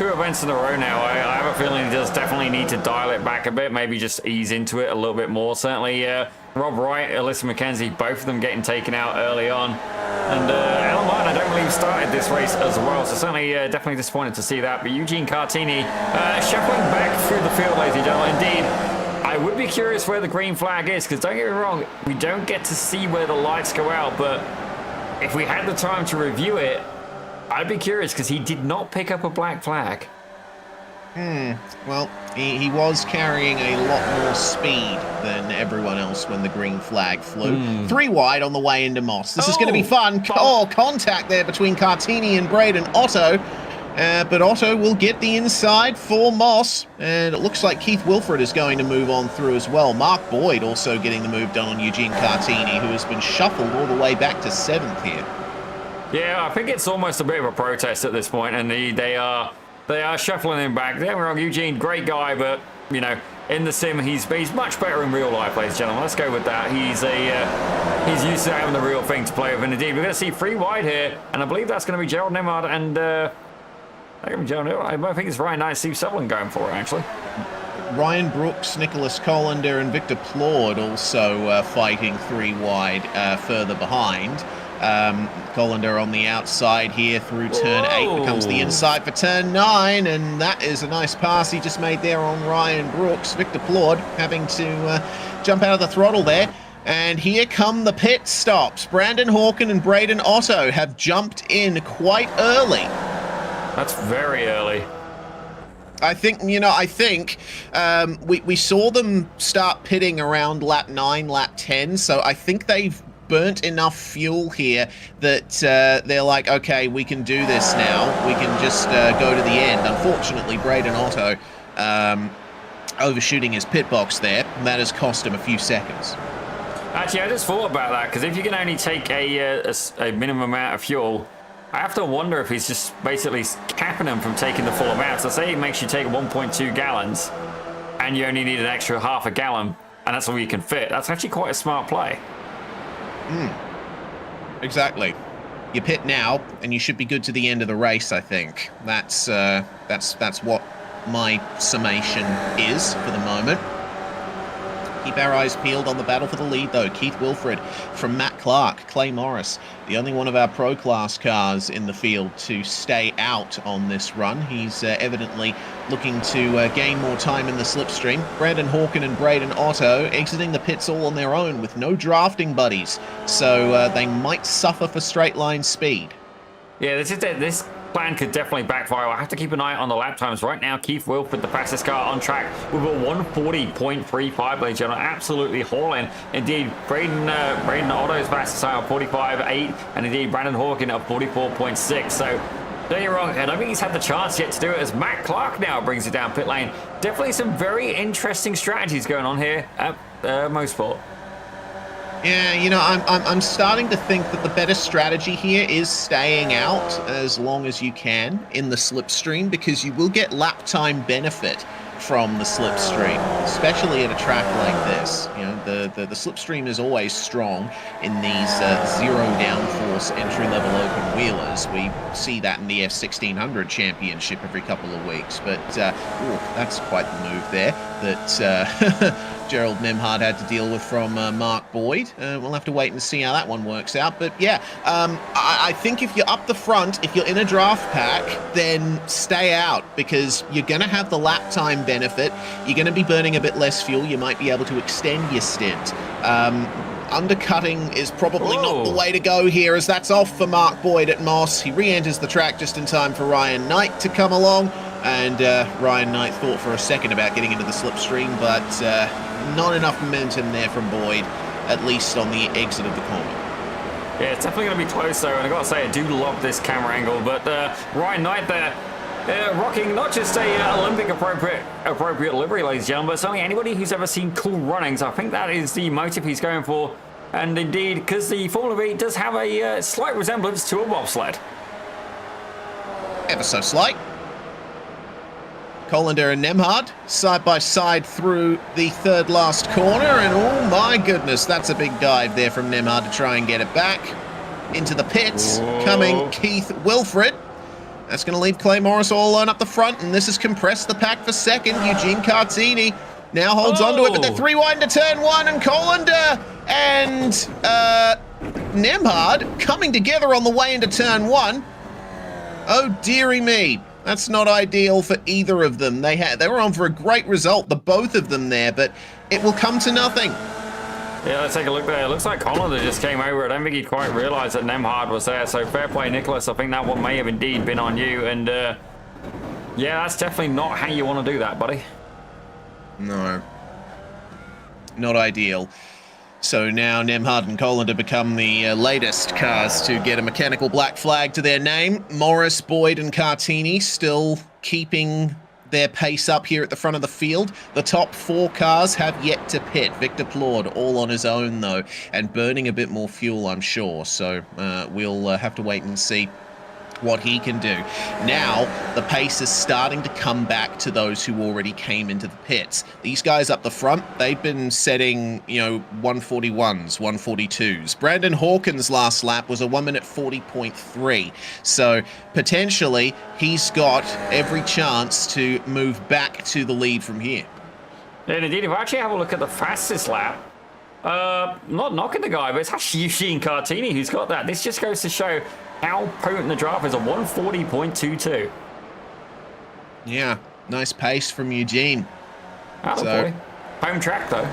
events in a row now. I have a feeling he does definitely need to dial it back a bit, maybe just ease into it a little bit more. Certainly, Rob Wright, Alyssa McKenzie, both of them getting taken out early on. And Ellen Martin, I don't believe, started this race as well, so certainly definitely disappointed to see that. But Eugene Cartini shuffling back through the field, ladies and gentlemen. Indeed, I would be curious where the green flag is, because don't get me wrong, we don't get to see where the lights go out, but if we had the time to review it, I'd be curious, because he did not pick up a black flag. Well, he was carrying a lot more speed than everyone else when the green flag flew. 3 wide on the way into Moss. This is going to be fun. Contact there between Cartini and Braden Otto. But Otto will get the inside for Moss. And it looks like Keith Wilfred is going to move on through as well. Mark Boyd also getting the move done on Eugene Cartini, who has been shuffled all the way back to 7th here. Yeah, I think it's almost a bit of a protest at this point, and they are shuffling him back. Don't get me wrong, Eugene, great guy, but you know, in the sim, he's much better in real life, ladies and gentlemen. Let's go with that. He's used to having the real thing to play with, and indeed, we're going to see 3 wide here, and I believe that's going to be Gerald Nemard and I think it's Ryan Knight, Steve Sutherland going for it, actually. Ryan Brooks, Nicholas Colander, and Victor Plord also fighting 3 wide further behind. Colander on the outside here through turn 8, becomes the inside for turn 9, and that is a nice pass he just made there on Ryan Brooks. Victor Plord having to jump out of the throttle there. And here come the pit stops. Brandon Hawken and Braden Otto have jumped in quite early. That's very early. I think we saw them start pitting around lap 9, lap 10, so I think they've burnt enough fuel here that they're like, okay, we can do this now. We can just go to the end. Unfortunately, Braden Otto overshooting his pit box there. That has cost him a few seconds. Actually, I just thought about that, because if you can only take a minimum amount of fuel, I have to wonder if he's just basically capping them from taking the full amount. So say it makes you take 1.2 gallons, and you only need an extra half a gallon. and that's all you can fit. That's actually quite a smart play. Exactly. You pit now, and you should be good to the end of the race, I think. That's what my summation is for the moment. Keep our eyes peeled on the battle for the lead, though. Keith Wilfred from Matt Clark, Clay Morris, the only one of our Pro Class cars in the field to stay out on this run. He's evidently looking to gain more time in the slipstream. Brandon Hawken and Braden Otto exiting the pits all on their own with no drafting buddies, so they might suffer for straight line speed. Yeah, this plan could definitely backfire. I have to keep an eye on the lap times. Right now, Keith Wilford, the fastest car on track, with a 140.35, ladies and gentlemen. Absolutely hauling. Indeed, Braden Otto's fastest car, 45.8, and indeed, Brandon Hawken at 44.6. So, don't get me wrong, I don't think he's had the chance yet to do it, as Matt Clark now brings it down pit lane. Definitely some very interesting strategies going on here at Mosport. Yeah, you know, I'm starting to think that the better strategy here is staying out as long as you can in the slipstream, because you will get lap time benefit from the slipstream, especially at a track like this. You know, the slipstream is always strong in these zero downforce entry-level open wheelers. We see that in the F1200 championship every couple of weeks, but that's quite the move there that Gerald Nemhard had to deal with from Mark Boyd. We'll have to wait and see how that one works out. But yeah, I think if you're up the front, if you're in a draft pack, then stay out, because you're going to have the lap time benefit. You're going to be burning a bit less fuel. You might be able to extend your stint. Undercutting is probably not the way to go here, as that's off for Mark Boyd at Moss. He re-enters the track just in time for Ryan Knight to come along. And Ryan Knight thought for a second about getting into the slipstream, but not enough momentum there from Boyd, at least on the exit of the corner. Yeah, it's definitely going to be close, though, and I've got to say, I do love this camera angle, but Ryan Knight there, rocking not just a Olympic appropriate livery, ladies and gentlemen, but certainly anybody who's ever seen Cool Runnings, I think that is the motive he's going for. And indeed, because the Formula Vee does have a slight resemblance to a bobsled. Ever so slight. Colander and Nemhard side by side through the third last corner, and oh my goodness, that's a big dive there from Nemhard to try and get it back. Into the pits, coming Keith Wilfred. That's going to leave Clay Morris all alone up the front, and this has compressed the pack for second. Eugene Cartini now holds onto it, but they're three wide into turn one, and Colander and Nemhard coming together on the way into turn one. Oh dearie me. That's not ideal for either of them. They were on for a great result, the both of them there, but it will come to nothing. Yeah, let's take a look there. It looks like Colander just came over. I don't think he quite realised that Nemhard was there, so fair play, Nicholas. I think that one may have indeed been on you, and yeah, that's definitely not how you want to do that, buddy. No. Not ideal. So now Nemhard and Colander become the latest cars to get a mechanical black flag to their name. Morris, Boyd, and Cartini still keeping their pace up here at the front of the field. The top four cars have yet to pit. Victor Plord all on his own, though, and burning a bit more fuel, I'm sure. So we'll have to wait and see what he can do. Now, the pace is starting to come back to those who already came into the pits. These guys up the front, they've been setting, 141s, 142s. Brandon Hawkins' last lap was a 1 minute 40.3. So, potentially, he's got every chance to move back to the lead from here. And indeed, if I actually have a look at the fastest lap, not knocking the guy, but it's actually Eugene Cartini who's got that. This just goes to show how potent the draft is, a 140.22. Yeah, nice pace from Eugene. Boy. Home track, though.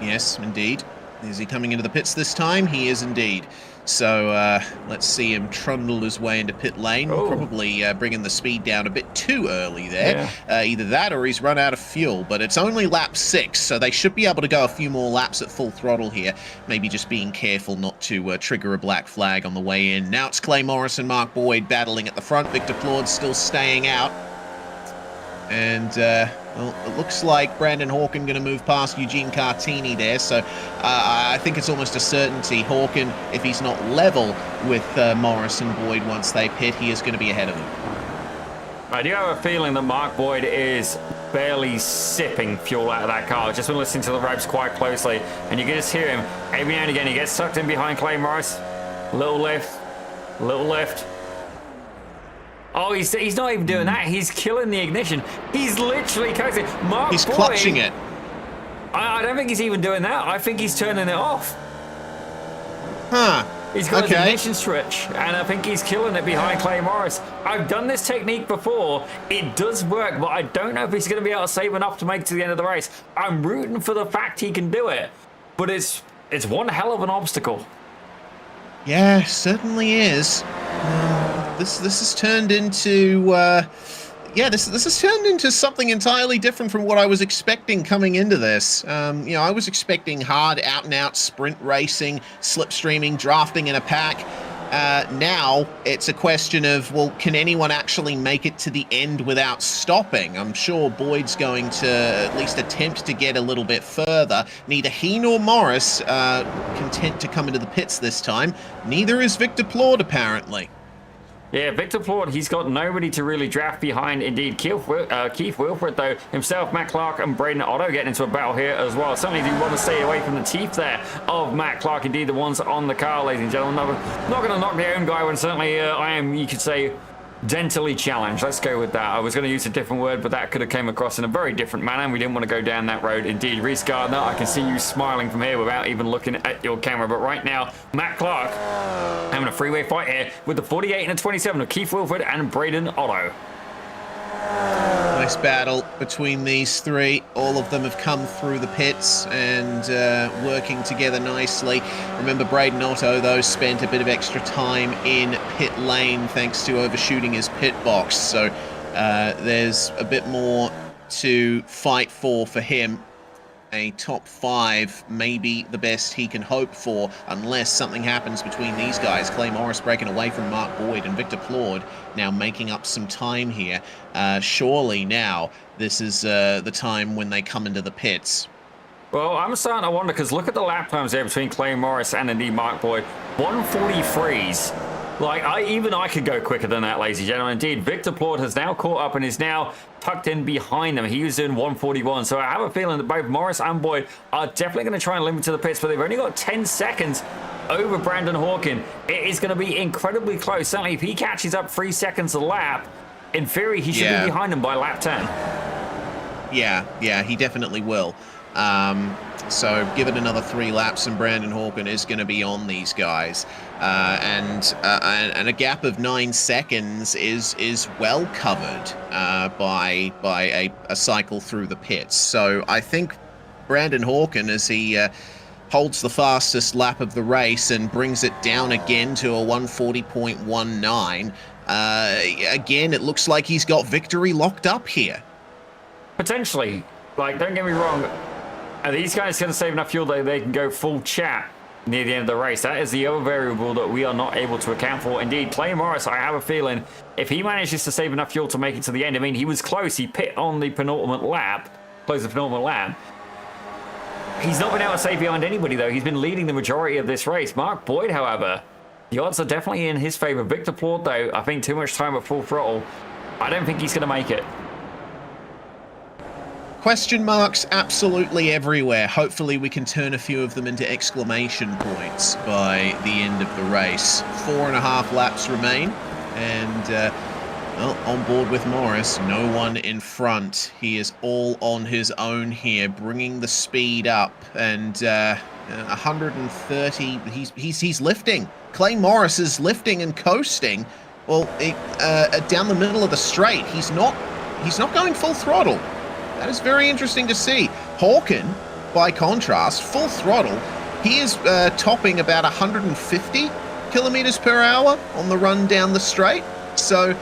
Yes, indeed. Is he coming into the pits this time? He is indeed. So let's see him trundle his way into pit lane. Probably bringing the speed down a bit too early there. Yeah. Either that or he's run out of fuel, but it's only lap 6, so they should be able to go a few more laps at full throttle here. Maybe just being careful not to trigger a black flag on the way in. Now it's Clay Morris and Mark Boyd battling at the front. Victor Plord still staying out. And, well, it looks like Brandon Hawken going to move past Eugene Cartini there, so I think it's almost a certainty. Hawken, if he's not level with Morris and Boyd once they pit, he is going to be ahead of them. I do have a feeling that Mark Boyd is barely sipping fuel out of that car. Just been listening to the ropes quite closely, and you can just hear him every now and again. He gets sucked in behind Clay Morris. Little lift, little lift. Oh, he's not even doing that. He's killing the ignition. He's literally coasting. He's clutching it. I don't think he's even doing that. I think he's turning it off. Huh. He's got his ignition switch, and I think he's killing it behind Clay Morris. I've done this technique before. It does work, but I don't know if he's going to be able to save enough to make it to the end of the race. I'm rooting for the fact he can do it, but it's one hell of an obstacle. Yeah, certainly is. This has turned into this has turned into something entirely different from what I was expecting coming into this. I was expecting hard out-and-out sprint racing, slipstreaming, drafting in a pack. Now it's a question of, well, can anyone actually make it to the end without stopping? I'm sure Boyd's going to at least attempt to get a little bit further. Neither he nor Morris content to come into the pits this time. Neither is Victor Plord, apparently. Yeah, Victor Plord, he's got nobody to really draft behind. Indeed, Keith Wilfred, though, himself, Matt Clark, and Braden Otto getting into a battle here as well. Certainly do want to stay away from the teeth there of Matt Clark. Indeed, the ones on the car, ladies and gentlemen. Not going to knock their own guy when certainly I am, you could say, dentally challenged. Let's go with that. I was going to use a different word, but that could have came across in a very different manner, and we didn't want to go down that road. Indeed, Reese Gardner, I can see you smiling from here without even looking at your camera, but right now, Matt Clark having a freeway fight here with the 48 and the 27 of Keith Wilfred and Braden Otto. Nice battle between these three. All of them have come through the pits and working together nicely. Remember, Braden Otto, though, spent a bit of extra time in pit lane thanks to overshooting his pit box. So there's a bit more to fight for him. A top 5 may be the best he can hope for unless something happens between these guys. Clay Morris breaking away from Mark Boyd and Victor Plord now making up some time here. Surely now this is the time when they come into the pits. Well, I'm starting to wonder, because look at the lap times there between Clay Morris and indeed Mark Boyd. 143s. Like, I could go quicker than that, ladies and gentlemen. Indeed, Victor Plord has now caught up and is now tucked in behind them. He was in 141. So I have a feeling that both Morris and Boyd are definitely going to try and limit to the pits, but they've only got 10 seconds over Brandon Hawkin. It is going to be incredibly close. Certainly, if he catches up 3 seconds a lap, in theory, he should be behind them by lap 10. Yeah, he definitely will. So give it another 3 laps and Brandon Hawkin is going to be on these guys. And a gap of 9 seconds is well covered by a cycle through the pits. So I think Brandon Hawkin, as he holds the fastest lap of the race and brings it down again to a 140.19, again, it looks like he's got victory locked up here. Potentially. Like, don't get me wrong. Are these guys going to save enough fuel that they can go full chat near the end of the race? That is the other variable that we are not able to account for. Indeed, Clay Morris, I have a feeling, if he manages to save enough fuel to make it to the end, I mean, he was close. He pit on the penultimate lap, closed the penultimate lap. He's not been able to save behind anybody, though. He's been leading the majority of this race. Mark Boyd, however, the odds are definitely in his favor. Victor Plord, though, I think too much time at full throttle. I don't think he's going to make it. Question marks absolutely everywhere. Hopefully we can turn a few of them into exclamation points by the end of the race. 4.5 laps remain, and well, on board with Morris, no one in front. He is all on his own here, bringing the speed up, and 130. He's lifting. Clay Morris is lifting and coasting. Well, down the middle of the straight, he's not going full throttle. That is very interesting to see. Hawkin, by contrast, full throttle. He is topping about 150 kilometers per hour on the run down the straight. So,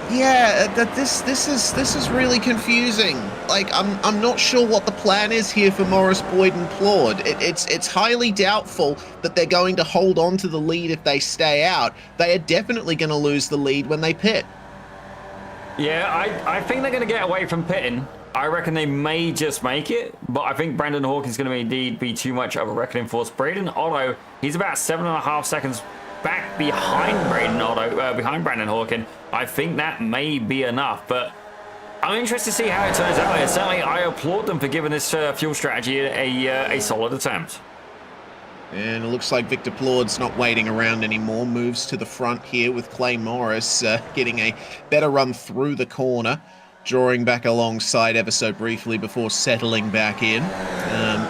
yeah, this is really confusing. Like, I'm not sure what the plan is here for Morris, Boyd, and Plord. It's highly doubtful that they're going to hold on to the lead if they stay out. They are definitely going to lose the lead when they pit. Yeah, I think they're going to get away from pitting. I reckon they may just make it, but I think Brandon Hawkin is going to indeed be too much of a reckoning force. Braden Otto, he's about 7.5 seconds back behind Brandon Hawkin. I think that may be enough, but I'm interested to see how it turns out. Certainly, I applaud them for giving this fuel strategy a solid attempt. And it looks like Victor Plord's not waiting around anymore. Moves to the front here with Clay Morris getting a better run through the corner. Drawing back alongside ever so briefly before settling back in.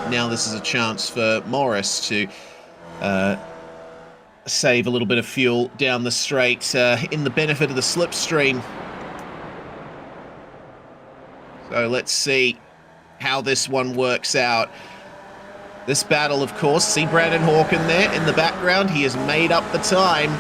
Now this is a chance for Morris to save a little bit of fuel down the straight in the benefit of the slipstream. So let's see how this one works out. This battle, of course, see Brandon Hawken there in the background. He has made up the time.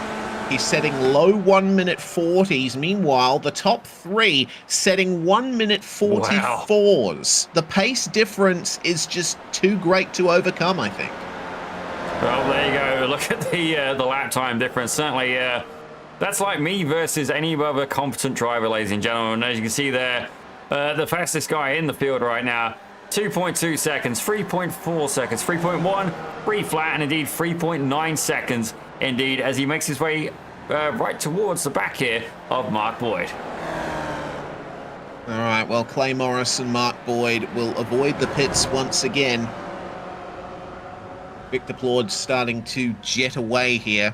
He's setting low 1 minute 40s. Meanwhile, the top three setting 1 minute 44s. Wow. The pace difference is just too great to overcome, I think. Well, there you go. Look at the lap time difference. Certainly, that's like me versus any other competent driver, ladies and gentlemen. As you can see there, the fastest guy in the field right now, 2.2 seconds, 3.4 seconds, 3.1, 3 flat, and indeed 3.9 seconds. Indeed, as he makes his way right towards the back here of Mark Boyd. All right, well, Clay Morris and Mark Boyd will avoid the pits once again. Victor Plord starting to jet away here.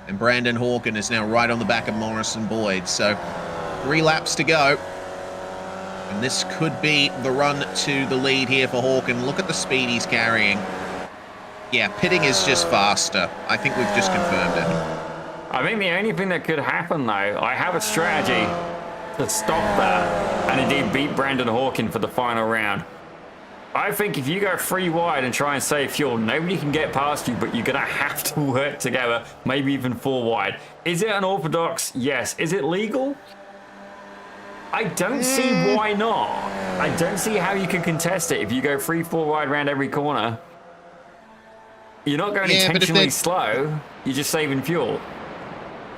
And Brandon Hawken is now right on the back of Morris and Boyd. So 3 laps to go. And this could be the run to the lead here for Hawken. Look at the speed he's carrying. Yeah, pitting is just faster. I think we've just confirmed it. I think the only thing that could happen, though, I have a strategy to stop that and indeed beat Brandon Hawken for the final round. I think if you go 3 wide and try and save fuel, nobody can get past you, but you're going to have to work together, maybe even 4 wide. Is it unorthodox? Yes. Is it legal? I don't see why not. I don't see how you can contest it if you go 3-4 wide around every corner. You're not going intentionally slow, you're just saving fuel.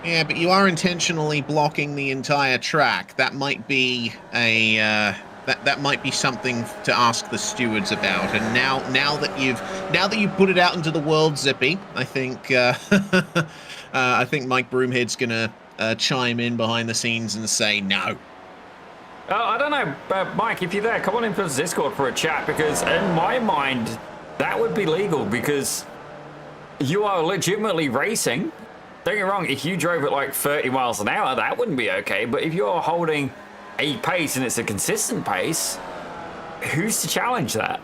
Yeah, but you are intentionally blocking the entire track. That might be a that might be something to ask the stewards about. And now that you've put it out into the world, Zippy, I think I think Mike Broomhead's gonna chime in behind the scenes and say no. I don't know, Mike, if you're there, come on into the Discord for a chat, because in my mind, that would be legal, because you are legitimately racing. Don't get me wrong, if you drove at like 30 miles an hour, that wouldn't be okay. But if you're holding a pace and it's a consistent pace, who's to challenge that?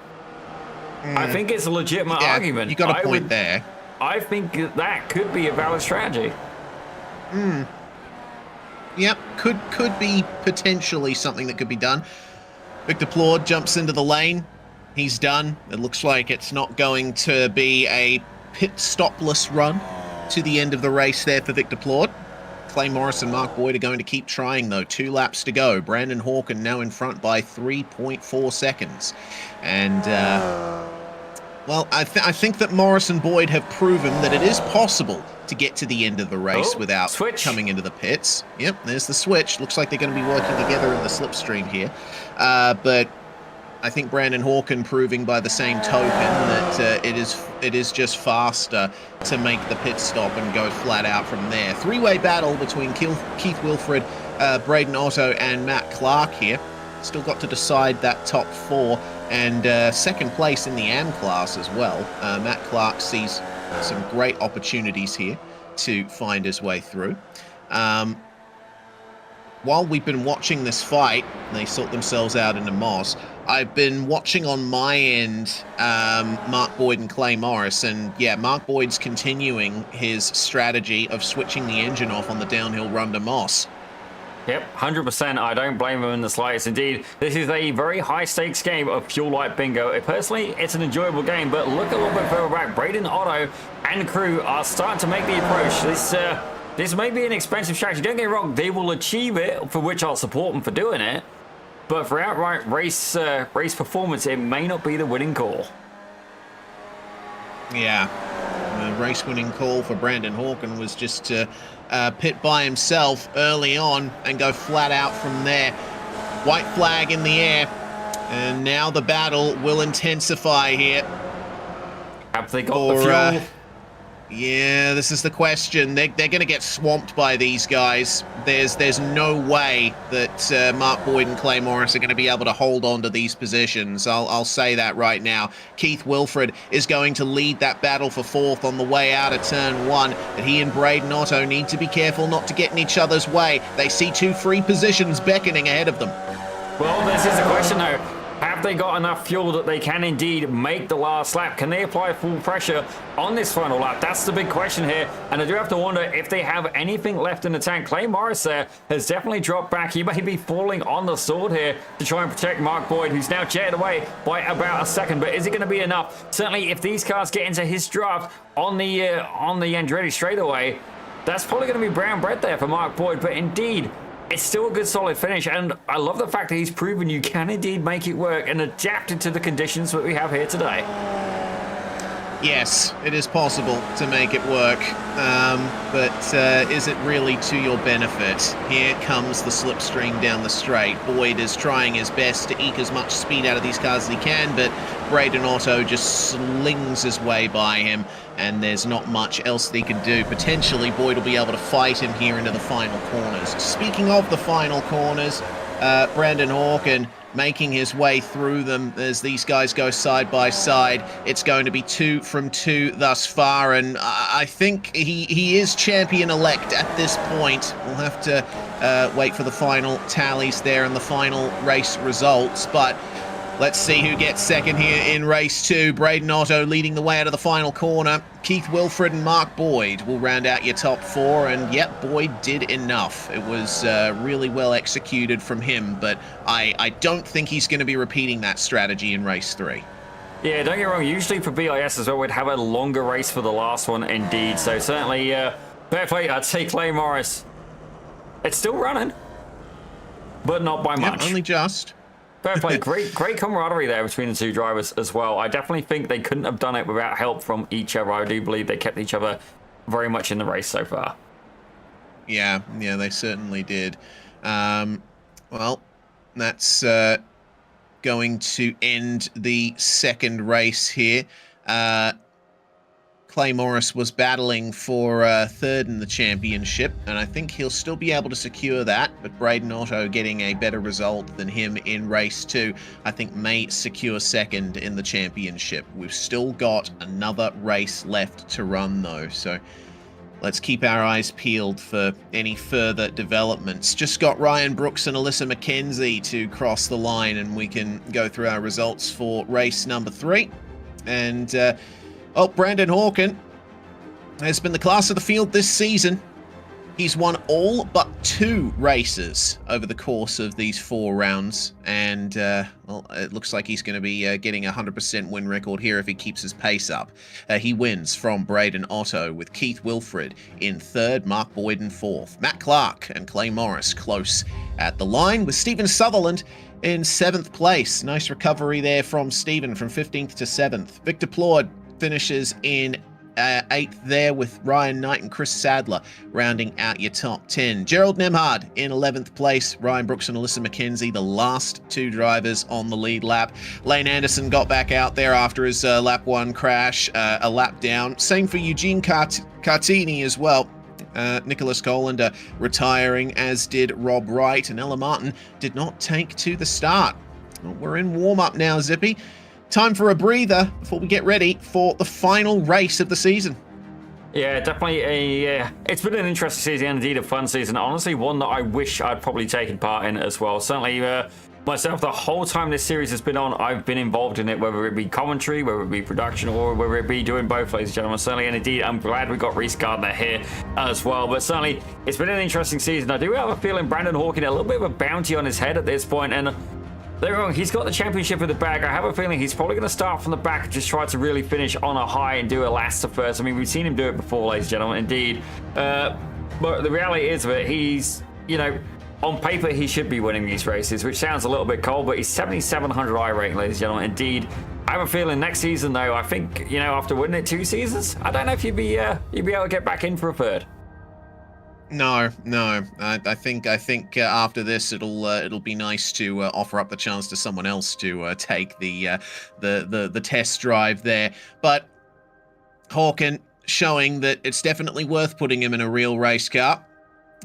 I think it's a legitimate argument. You got a point there. I think that could be a valid strategy. Yep, could be potentially something that could be done. Victor Plord jumps into the lane. He's done. It looks like it's not going to be a pit stopless run to the end of the race there for Victor Plord. Clay Morris and Mark Boyd are going to keep trying, though. 2 laps to go. Brandon Hawken now in front by 3.4 seconds. And, well, I think that Morris and Boyd have proven that it is possible to get to the end of the race without coming into the pits. Yep, there's the switch. Looks like they're going to be working together in the slipstream here. But I think Brandon Hawken proving by the same token that it is just faster to make the pit stop and go flat out from there. 3-way battle between Keith Wilfred, Braden Otto, and Matt Clark here. Still got to decide that top 4, and second place in the AM class as well. Matt Clark sees some great opportunities here to find his way through. While we've been watching this fight, they sort themselves out into Moss. I've been watching on my end Mark Boyd and Clay Morris, and yeah, Mark Boyd's continuing his strategy of switching the engine off on the downhill run to Moss. Yep, 100%. I don't blame him in the slightest. Indeed, this is a very high-stakes game of Fuel Light Bingo. Personally, it's an enjoyable game, but look a little bit further back. Braden Otto and crew are starting to make the approach. This may be an expensive strategy. Don't get me wrong, they will achieve it, for which I'll support them for doing it. But for outright race performance, it may not be the winning call. Yeah, the race-winning call for Brandon Hawken was just to pit by himself early on and go flat out from there. White flag in the air, and now the battle will intensify here. Have they got the fuel? Yeah, this is the question. They're going to get swamped by these guys. There's no way that Mark Boyd and Clay Morris are going to be able to hold on to these positions. I'll say that right now. Keith Wilfred is going to lead that battle for fourth on the way out of turn one, but he and Braden Otto need to be careful not to get in each other's way. They see two free positions beckoning ahead of them. Well, this is the question though. Have they got enough fuel that they can indeed make the last lap? Can they apply full pressure on this final lap? That's the big question here. And I do have to wonder if they have anything left in the tank. Clay Morris there has definitely dropped back. He may be falling on the sword here to try and protect Mark Boyd, who's now jetted away by about a second. But is it going to be enough? Certainly, if these cars get into his draft on the Andretti straightaway, that's probably going to be brown bread there for Mark Boyd. But indeed, it's still a good solid finish, and I love the fact that he's proven you can indeed make it work and adapt it to the conditions that we have here today. Yes, it is possible to make it work, but is it really to your benefit? Here comes the slipstream down the straight. Boyd is trying his best to eke as much speed out of these cars as he can, but Braden Otto just slings his way by him, and there's not much else that he can do. Potentially, Boyd will be able to fight him here into the final corners. Speaking of the final corners, Brandon Hawken making his way through them as these guys go side by side. It's going to be 2 from 2 thus far, and I think he is champion-elect at this point. We'll have to wait for the final tallies there and the final race results, but let's see who gets second here in race 2. Braden Otto leading the way out of the final corner. Keith Wilfred and Mark Boyd will round out your top 4. And yep, Boyd did enough. It was really well executed from him, but I don't think he's going to be repeating that strategy in race 3. Yeah, don't get me wrong. Usually for BIS as well, we'd have a longer race for the last one indeed. So certainly, fair play. I'd say Clay Morris. It's still running, but not by much. Only just. Fair play. Great camaraderie there between the two drivers as well. I definitely think they couldn't have done it without help from each other. I do believe they kept each other very much in the race so far. Yeah, they certainly did. Well, that's going to end the second race here. Clay Morris was battling for third in the championship, and I think he'll still be able to secure that, but Braden Otto getting a better result than him in race 2, I think may secure second in the championship. We've still got another race left to run, though, so let's keep our eyes peeled for any further developments. Just got Ryan Brooks and Alyssa McKenzie to cross the line, and we can go through our results for race number 3. And Brandon Hawken has been the class of the field this season. He's won all but 2 races over the course of these 4 rounds, and well, it looks like he's going to be getting a 100% win record here if he keeps his pace up. He wins from Braden Otto, with Keith Wilfred in 3rd, Mark Boyd in 4th, Matt Clark and Clay Morris close at the line, with Stephen Sutherland in 7th place. Nice recovery there from Stephen from 15th to 7th. Victor Plord finishes in 8th there, with Ryan Knight and Chris Sadler rounding out your top 10. Gerald Nemhard in 11th place. Ryan Brooks and Alyssa McKenzie, the last 2 drivers on the lead lap. Lane Anderson got back out there after his lap 1 crash, a lap down. Same for Eugene Cartini as well. Nicholas Colander retiring, as did Rob Wright, and Ella Martin did not take to the start. Well, we're in warm-up now, Zippy. Time for a breather before we get ready for the final race of the season. Yeah, definitely it's been an interesting season, indeed a fun season. Honestly, one that I wish I'd probably taken part in as well. Certainly, myself, the whole time this series has been on, I've been involved in it, whether it be commentary, whether it be production, or whether it be doing both, ladies and gentlemen. Certainly, and indeed, I'm glad we got Reese Gardner here as well. But certainly, it's been an interesting season. I do have a feeling Brandon Hawken a little bit of a bounty on his head at this point, and they're wrong. He's got the championship in the bag. I have a feeling he's probably going to start from the back and just try to really finish on a high and do a last to first. I mean, we've seen him do it before, ladies and gentlemen, indeed. But the reality is that he's, on paper, he should be winning these races, which sounds a little bit cold, but he's 7,700 iRating, ladies and gentlemen, indeed. I have a feeling next season, though, I think, after winning it 2 seasons, I don't know if you'd be able to get back in for a 3rd. No. I think after this, it'll be nice to offer up the chance to someone else to take the test drive there. But Hawken showing that it's definitely worth putting him in a real race car.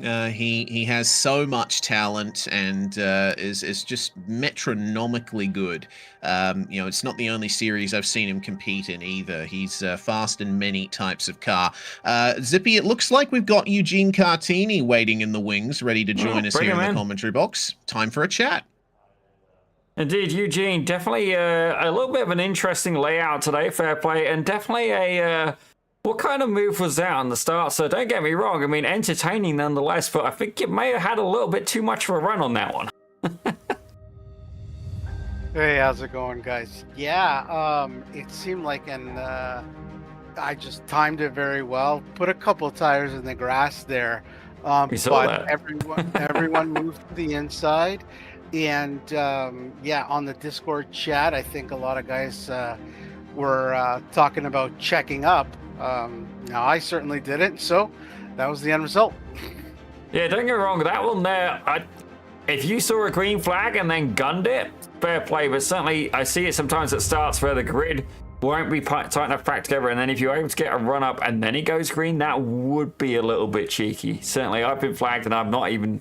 He has so much talent and is just metronomically good. It's not the only series I've seen him compete in either. He's fast in many types of car. Zippy, it looks like we've got Eugene Cartini waiting in the wings, ready to join us here in the commentary box. Time for a chat. Indeed, Eugene, definitely a little bit of an interesting layout today, fair play, and definitely a... what kind of move was that on the start? So don't get me wrong, I mean, entertaining nonetheless, but I think you may have had a little bit too much of a run on that one. Hey, how's it going, guys? Yeah, it seemed like I just timed it very well. Put a couple tires in the grass there, but everyone moved to the inside. And yeah, on the Discord chat, I think a lot of guys were talking about checking up. Now I certainly didn't, so that was the end result. Yeah, don't get me wrong, that one there, if you saw a green flag and then gunned it, fair play, but certainly I see it sometimes at starts where the grid won't be tight enough back together, and then if you're able to get a run up and then it goes green, that would be a little bit cheeky. Certainly I've been flagged and I've not even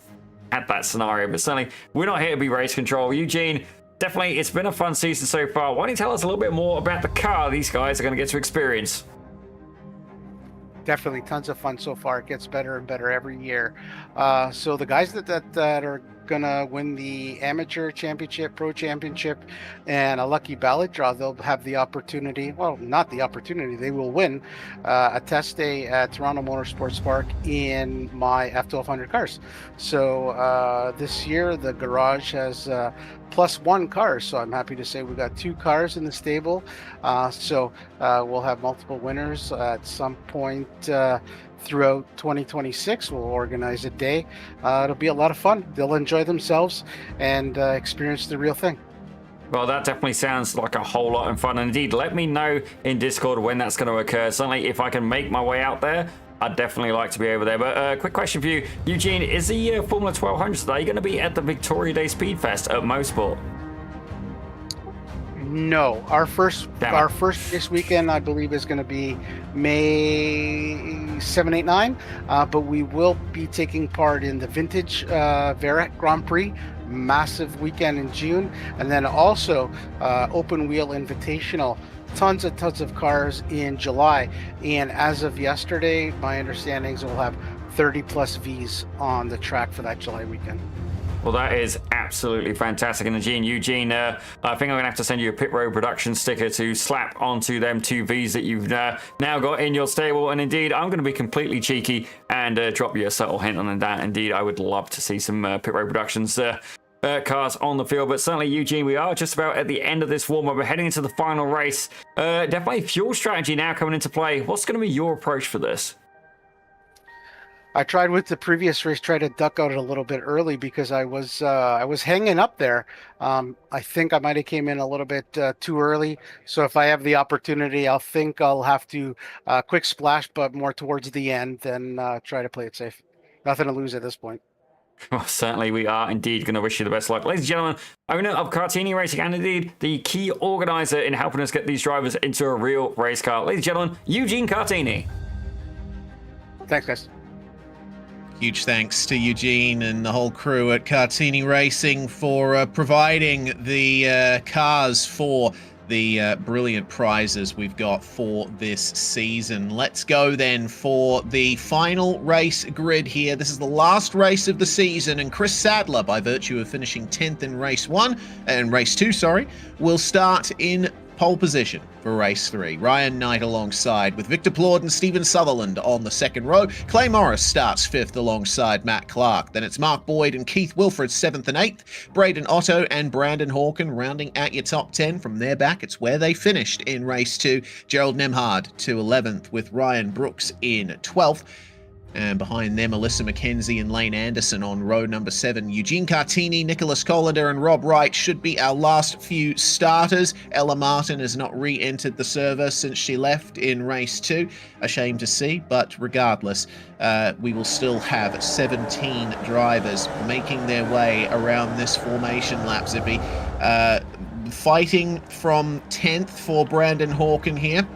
had that scenario, but certainly we're not here to be race control. Eugene, definitely it's been a fun season so far. Why don't you tell us a little bit more about the car these guys are going to get to experience? Definitely tons of fun so far. It gets better and better every year. So the guys that are gonna win the amateur championship, pro championship, and a lucky ballot draw, they'll have the opportunity, well, not the opportunity, they will win a test day at Toronto Motorsports Park in my F1200 cars. So this year the garage has +1 car, so I'm happy to say we got 2 cars in the stable. So we'll have multiple winners at some point throughout 2026. We'll organize a day. It'll be a lot of fun. They'll enjoy themselves and experience the real thing. Well, that definitely sounds like a whole lot of fun. And indeed, let me know in Discord when that's going to occur. Certainly, if I can make my way out there, I'd definitely like to be over there. But quick question for you, Eugene, is the Formula 1200 today going to be at the Victoria Day Speed Fest at Mosport? No, our first race weekend, I believe, is going to be May 7, 8, 9. But we will be taking part in the Vintage Verret Grand Prix, massive weekend in June, and then also Open Wheel Invitational. Tons of cars in July, and as of yesterday, my understanding is we'll have 30+ V's on the track for that July weekend. Well, that is absolutely fantastic. And Eugene, I think I'm going to have to send you a Pit Road Production sticker to slap onto them 2 V's that you've now got in your stable. And indeed, I'm going to be completely cheeky and drop you a subtle hint on that. Indeed, I would love to see some Pit Road Productions cars on the field. But certainly, Eugene, we are just about at the end of this warm-up. We're heading into the final race. Definitely fuel strategy now coming into play. What's going to be your approach for this? I tried with the previous race, tried to duck out a little bit early because I was hanging up there. I think I might have came in a little bit too early. So if I have the opportunity, I'll have to quick splash, but more towards the end than try to play it safe. Nothing to lose at this point. Well, certainly we are indeed going to wish you the best luck. Ladies and gentlemen, owner of Cartini Racing and indeed the key organizer in helping us get these drivers into a real race car. Ladies and gentlemen, Eugene Cartini. Thanks, guys. Huge thanks to Eugene and the whole crew at Cartini Racing for providing the cars for the brilliant prizes we've got for this season. Let's go then for the final race grid here. This is the last race of the season, and Chris Sadler, by virtue of finishing 10th in race 2, will start in pole position for race 3. Ryan Knight alongside with Victor Plord and Stephen Sutherland on the second row. Clay Morris starts 5th alongside Matt Clark. Then it's Mark Boyd and Keith Wilfred 7th and 8th. Braden Otto and Brandon Hawken rounding at your top 10. From there back, it's where they finished in race 2. Gerald Nemhard to 11th with Ryan Brooks in 12th. And behind them, Alyssa McKenzie and Lane Anderson on row number 7. Eugene Cartini, Nicholas Collender and Rob Wright should be our last few starters. Ella Martin has not re-entered the server since she left in race 2. A shame to see, but regardless, we will still have 17 drivers making their way around this formation lap, Zippy. Fighting from 10th for Brandon Hawken here.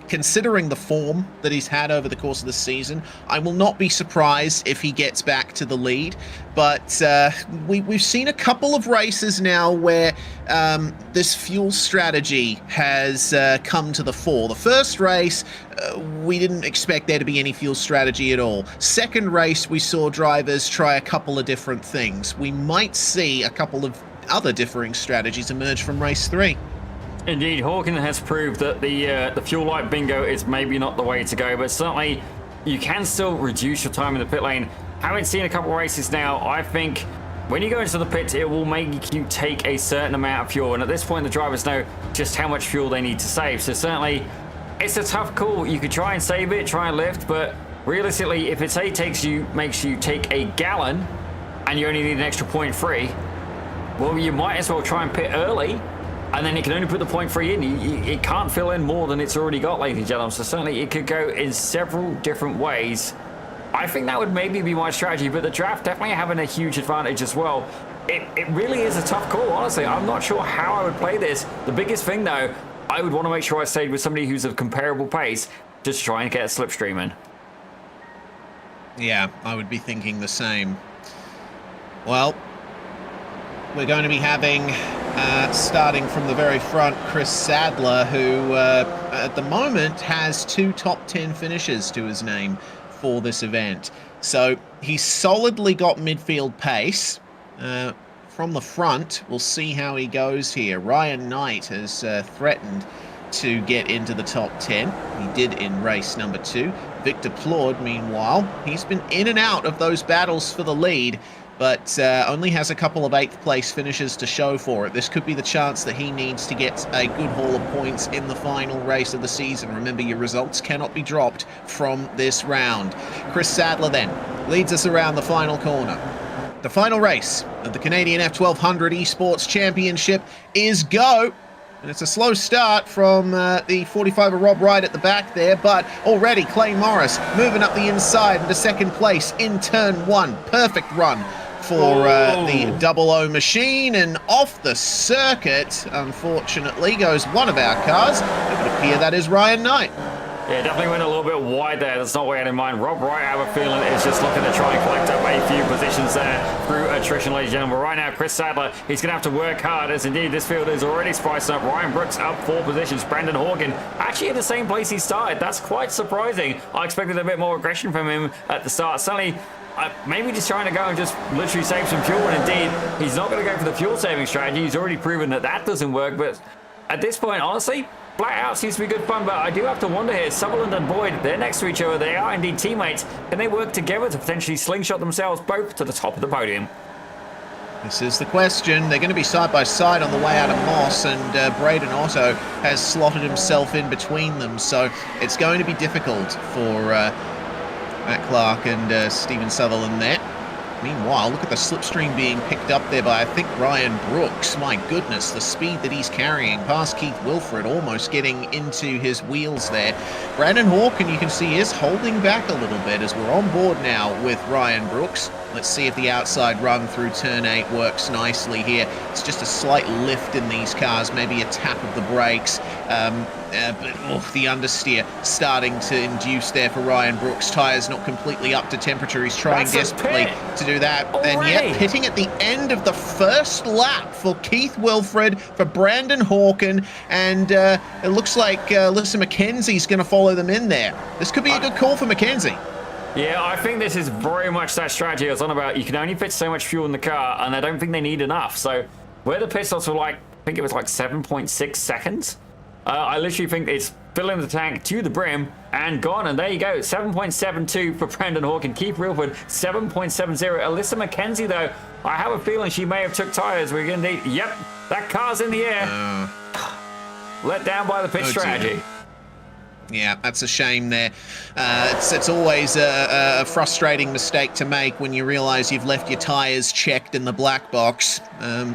considering the form that he's had over the course of the season, I will not be surprised if he gets back to the lead. But we've seen a couple of races now where this fuel strategy has come to the fore. The first race, we didn't expect there to be any fuel strategy at all. Second race, we saw drivers try a couple of different things. We might see a couple of other differing strategies emerge from race 3. Indeed, Hawken has proved that the fuel light bingo is maybe not the way to go, but certainly you can still reduce your time in the pit lane. Having seen a couple of races now, I think when you go into the pits, it will make you take a certain amount of fuel, and at this point the drivers know just how much fuel they need to save. So certainly it's a tough call. You could try and save it, try and lift, but realistically, if it say makes you take a gallon and you only need an extra 0.3, well, you might as well try and pit early, and then it can only put the 0.3 in. It can't fill in more than it's already got, ladies and gentlemen. So certainly it could go in several different ways. I think that would maybe be my strategy, but the draft definitely having a huge advantage as well. It really is a tough call, honestly. I'm not sure how I would play this. The biggest thing, though, I would want to make sure I stayed with somebody who's of comparable pace, just try and get a slipstream in. Yeah, I would be thinking the same. Well, we're going to be having, starting from the very front, Chris Sadler, who at the moment has 2 top 10 finishes to his name for this event. So he's solidly got midfield pace. From the front, we'll see how he goes here. Ryan Knight has threatened to get into the top 10. He did in race number 2. Victor Plord, meanwhile, he's been in and out of those battles for the lead, but only has a couple of 8th place finishes to show for it. This could be the chance that he needs to get a good haul of points in the final race of the season. Remember, your results cannot be dropped from this round. Chris Sadler then leads us around the final corner. The final race of the Canadian F1200 Esports Championship is go. And it's a slow start from the 45 of Rob Wright at the back there, but already Clay Morris moving up the inside into second place in turn 1. Perfect run for the Double O machine, and off the circuit, unfortunately, goes one of our cars. It would appear that is Ryan Knight. Yeah, definitely went a little bit wide there. That's not what I had in mind. Rob Wright, I have a feeling, is just looking to try and collect up a few positions there through attrition, ladies and gentlemen. But right now, Chris Sadler, he's going to have to work hard, as indeed this field is already spiced up. Ryan Brooks up 4 positions. Brandon Hawken actually in the same place he started. That's quite surprising. I expected a bit more aggression from him at the start. Suddenly, maybe just trying to go and just literally save some fuel, and indeed, he's not going to go for the fuel saving strategy. He's already proven that that doesn't work, but at this point, honestly, flat out seems to be good fun, but I do have to wonder here, Sutherland and Boyd, they're next to each other, they are indeed teammates. Can they work together to potentially slingshot themselves both to the top of the podium? This is the question. They're going to be side by side on the way out of Moss, and Braden Otto has slotted himself in between them, so it's going to be difficult for Matt Clark and Stephen Sutherland there. Meanwhile, look at the slipstream being picked up there by, I think, Ryan Brooks. My goodness, the speed that he's carrying past Keith Wilfred, almost getting into his wheels there. Brandon Hawken, you can see, is holding back a little bit as we're on board now with Ryan Brooks. Let's see if the outside run through turn 8 works nicely here. It's just a slight lift in these cars, maybe a tap of the brakes. But the understeer starting to induce there for Ryan Brooks. Tyres not completely up to temperature. He's trying desperately to do that. Already. And yet pitting at the end of the first lap for Keith Wilfred, for Brandon Hawken, and it looks like Alyssa McKenzie's going to follow them in there. This could be a good call for McKenzie. Yeah, I think this is very much that strategy I was on about. You can only fit so much fuel in the car, and I don't think they need enough. So where the pit stops were like, I think it was like 7.6 seconds. I literally think it's filling the tank to the brim and gone, and there you go. 7.72 for Brandon Hawken. Keith Wilford, 7.70. Alyssa McKenzie, though, I have a feeling she may have took tyres. We're going to need, yep, that car's in the air. Let down by the pit strategy. Dear. Yeah, that's a shame there. It's always a frustrating mistake to make when you realise you've left your tyres checked in the black box.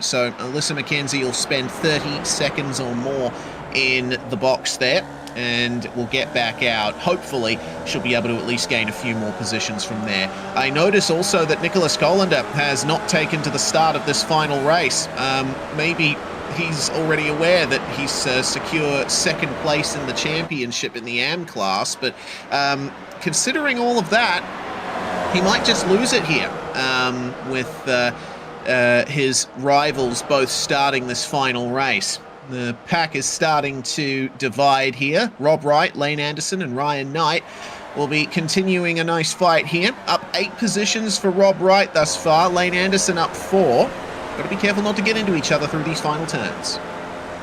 So Alyssa McKenzie will spend 30 seconds or more in the box there, and will get back out. Hopefully, she'll be able to at least gain a few more positions from there. I notice also that Nicholas Colander has not taken to the start of this final race. Maybe he's already aware that he's secure second place in the championship in the AM class, but considering all of that, he might just lose it here with his rivals both starting this final race. The pack is starting to divide here. Rob Wright, Lane Anderson, and Ryan Knight will be continuing a nice fight here. Up 8 positions for Rob Wright thus far. Lane Anderson up 4. Got to be careful not to get into each other through these final turns.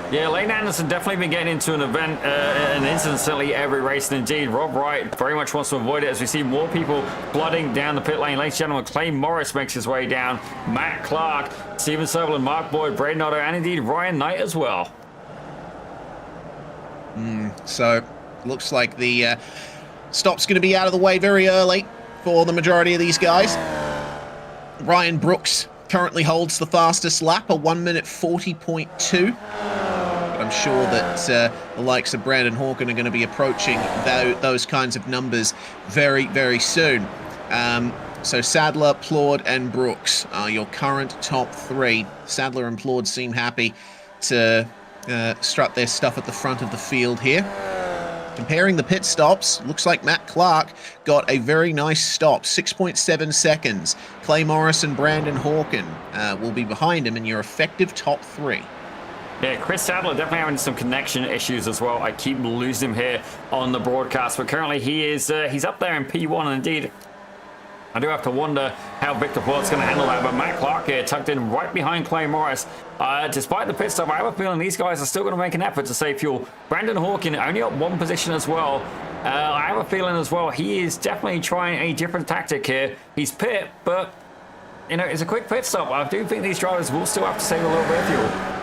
Yeah, Lane Anderson definitely been getting into an event, an incident certainly every race, and indeed Rob Wright very much wants to avoid it as we see more people flooding down the pit lane. Ladies and gentlemen, Clay Morris makes his way down, Matt Clark, Steven Sutherland, Mark Boyd, Braden Otto, and indeed Ryan Knight as well. So, looks like the stop's going to be out of the way very early for the majority of these guys. Ryan Brooks currently holds the fastest lap, a 1 minute 40.2. I'm sure that the likes of Brandon Hawken are going to be approaching those kinds of numbers very, very soon. So Sadler, Plord, and Brooks are your current top 3. Sadler and Plord seem happy to strut their stuff at the front of the field here. Comparing the pit stops, looks like Matt Clark got a very nice stop, 6.7 seconds. Clay Morris and Brandon Hawken will be behind him in your effective top 3. Yeah, Chris Sadler definitely having some connection issues as well. I keep losing him here on the broadcast, but currently he's up there in P1, and indeed I do have to wonder how Victor Plot's going to handle that, but Matt Clark here tucked in right behind Clay Morris. Despite the pit stop, I have a feeling these guys are still going to make an effort to save fuel. Brandon Hawken only up 1 position as well. I have a feeling as well he is definitely trying a different tactic here. He's pit, but you know, it's a quick pit stop. I do think these drivers will still have to save a little bit of fuel.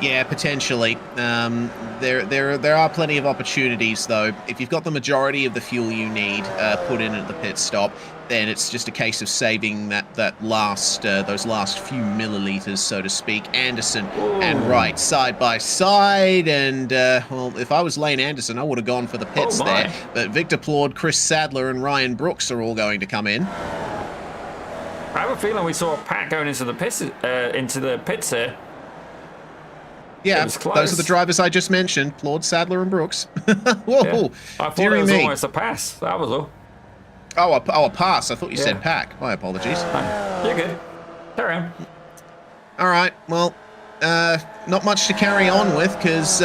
Yeah, potentially. There are plenty of opportunities, though. If you've got the majority of the fuel you need put in at the pit stop, then it's just a case of saving those last few milliliters, so to speak. Anderson and Wright side by side, and well, if I was Lane Anderson, I would have gone for the pits there. But Victor Plord, Chris Sadler, and Ryan Brooks are all going to come in. I have a feeling we saw a pack going into the pits here. Yeah, those are the drivers I just mentioned, Plord, Sadler, and Brooks. Whoa, yeah. I thought it was almost a pass. That was all. Oh, a pass. I thought you said pack. My apologies. You're good. Carry on. All right. Well, not much to carry on with because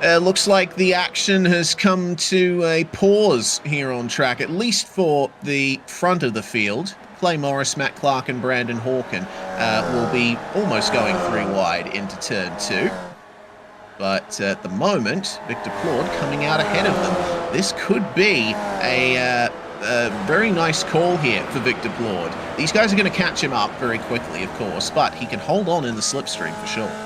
looks like the action has come to a pause here on track, at least for the front of the field. Clay Morris, Matt Clark, and Brandon Hawken will be almost going 3 wide into turn 2. But at the moment, Victor Plord coming out ahead of them. This could be a very nice call here for Victor Plord. These guys are going to catch him up very quickly, of course, but he can hold on in the slipstream for sure.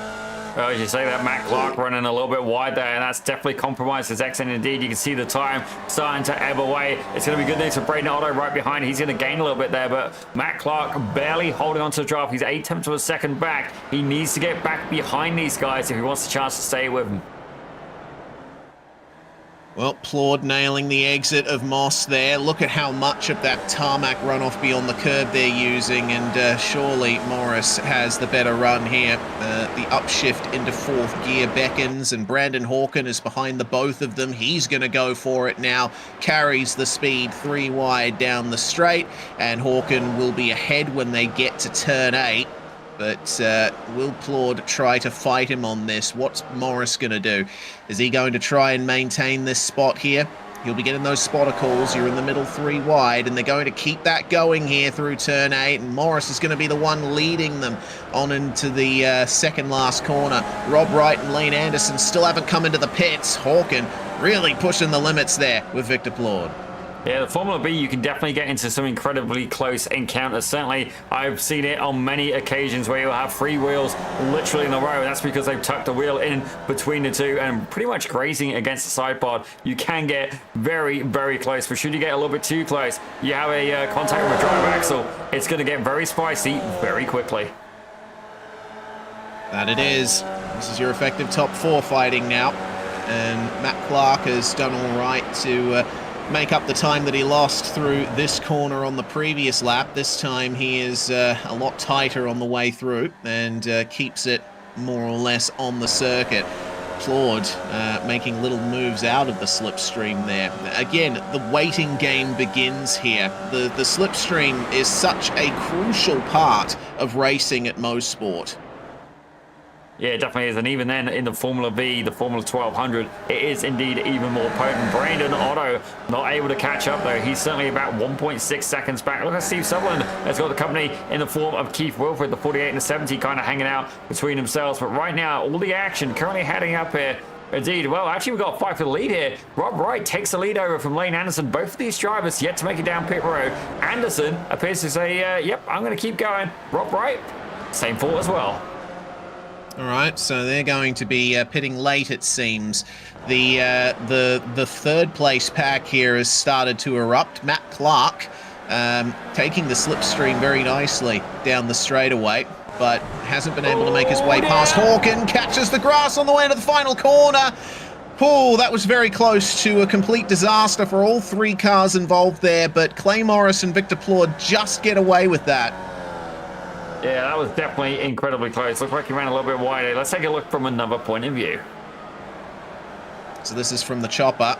Well, as you say that, Matt Clark running a little bit wide there, and that's definitely compromised his exit. Indeed, you can see the time starting to ebb away. It's going to be good news for Braden Otto right behind. He's going to gain a little bit there, but Matt Clark barely holding on to the draft. He's 8 tenths of a second back. He needs to get back behind these guys if he wants a chance to stay with them. Well, Plord nailing the exit of Moss there. Look at how much of that tarmac runoff beyond the curb they're using, and surely Morris has the better run here. The upshift into 4th gear beckons, and Brandon Hawken is behind the both of them. He's going to go for it now. Carries the speed 3 wide down the straight, and Hawken will be ahead when they get to turn 8. But will Plord try to fight him on this? What's Morris going to do? Is he going to try and maintain this spot here? He'll be getting those spotter calls. You're in the middle 3 wide, and they're going to keep that going here through turn 8, and Morris is going to be the one leading them on into the second last corner. Rob Wright and Lane Anderson still haven't come into the pits. Hawken really pushing the limits there with Victor Plord. Yeah, the Formula Vee, you can definitely get into some incredibly close encounters. Certainly, I've seen it on many occasions where you'll have 3 wheels literally in a row. That's because they've tucked a wheel in between the 2 and pretty much grazing against the side pod. You can get very, very close, but should you get a little bit too close, you have a contact with a drive axle. It's going to get very spicy very quickly. That it is. This is your effective top 4 fighting now. And Matt Clark has done all right to make up the time that he lost through this corner on the previous lap. This time he is a lot tighter on the way through and keeps it more or less on the circuit. Claude making little moves out of the slipstream there. Again, the waiting game begins here. The slipstream is such a crucial part of racing at Mosport. Yeah, it definitely is. And even then, in the Formula Vee, the Formula 1200, it is indeed even more potent. Brandon Otto not able to catch up, though. He's certainly about 1.6 seconds back. Look at Steve Sutherland has got the company in the form of Keith Wilfred, the 48 and the 70, kind of hanging out between themselves. But right now, all the action currently heading up here. Indeed. Well, actually, we've got a fight for the lead here. Rob Wright takes the lead over from Lane Anderson. Both of these drivers yet to make it down pit road. Anderson appears to say, yep, I'm going to keep going. Rob Wright, same fault as well. All right, so they're going to be pitting late, it seems. The third place pack here has started to erupt. Matt Clark taking the slipstream very nicely down the straightaway, but hasn't been able to make his way past Hawken. Catches the grass on the way to the final corner. Oh, that was very close to a complete disaster for all three cars involved there, but Clay Morris and Victor Plord just get away with that. Yeah, that was definitely incredibly close. Looked like he ran a little bit wider. Let's take a look from another point of view. So this is from the chopper.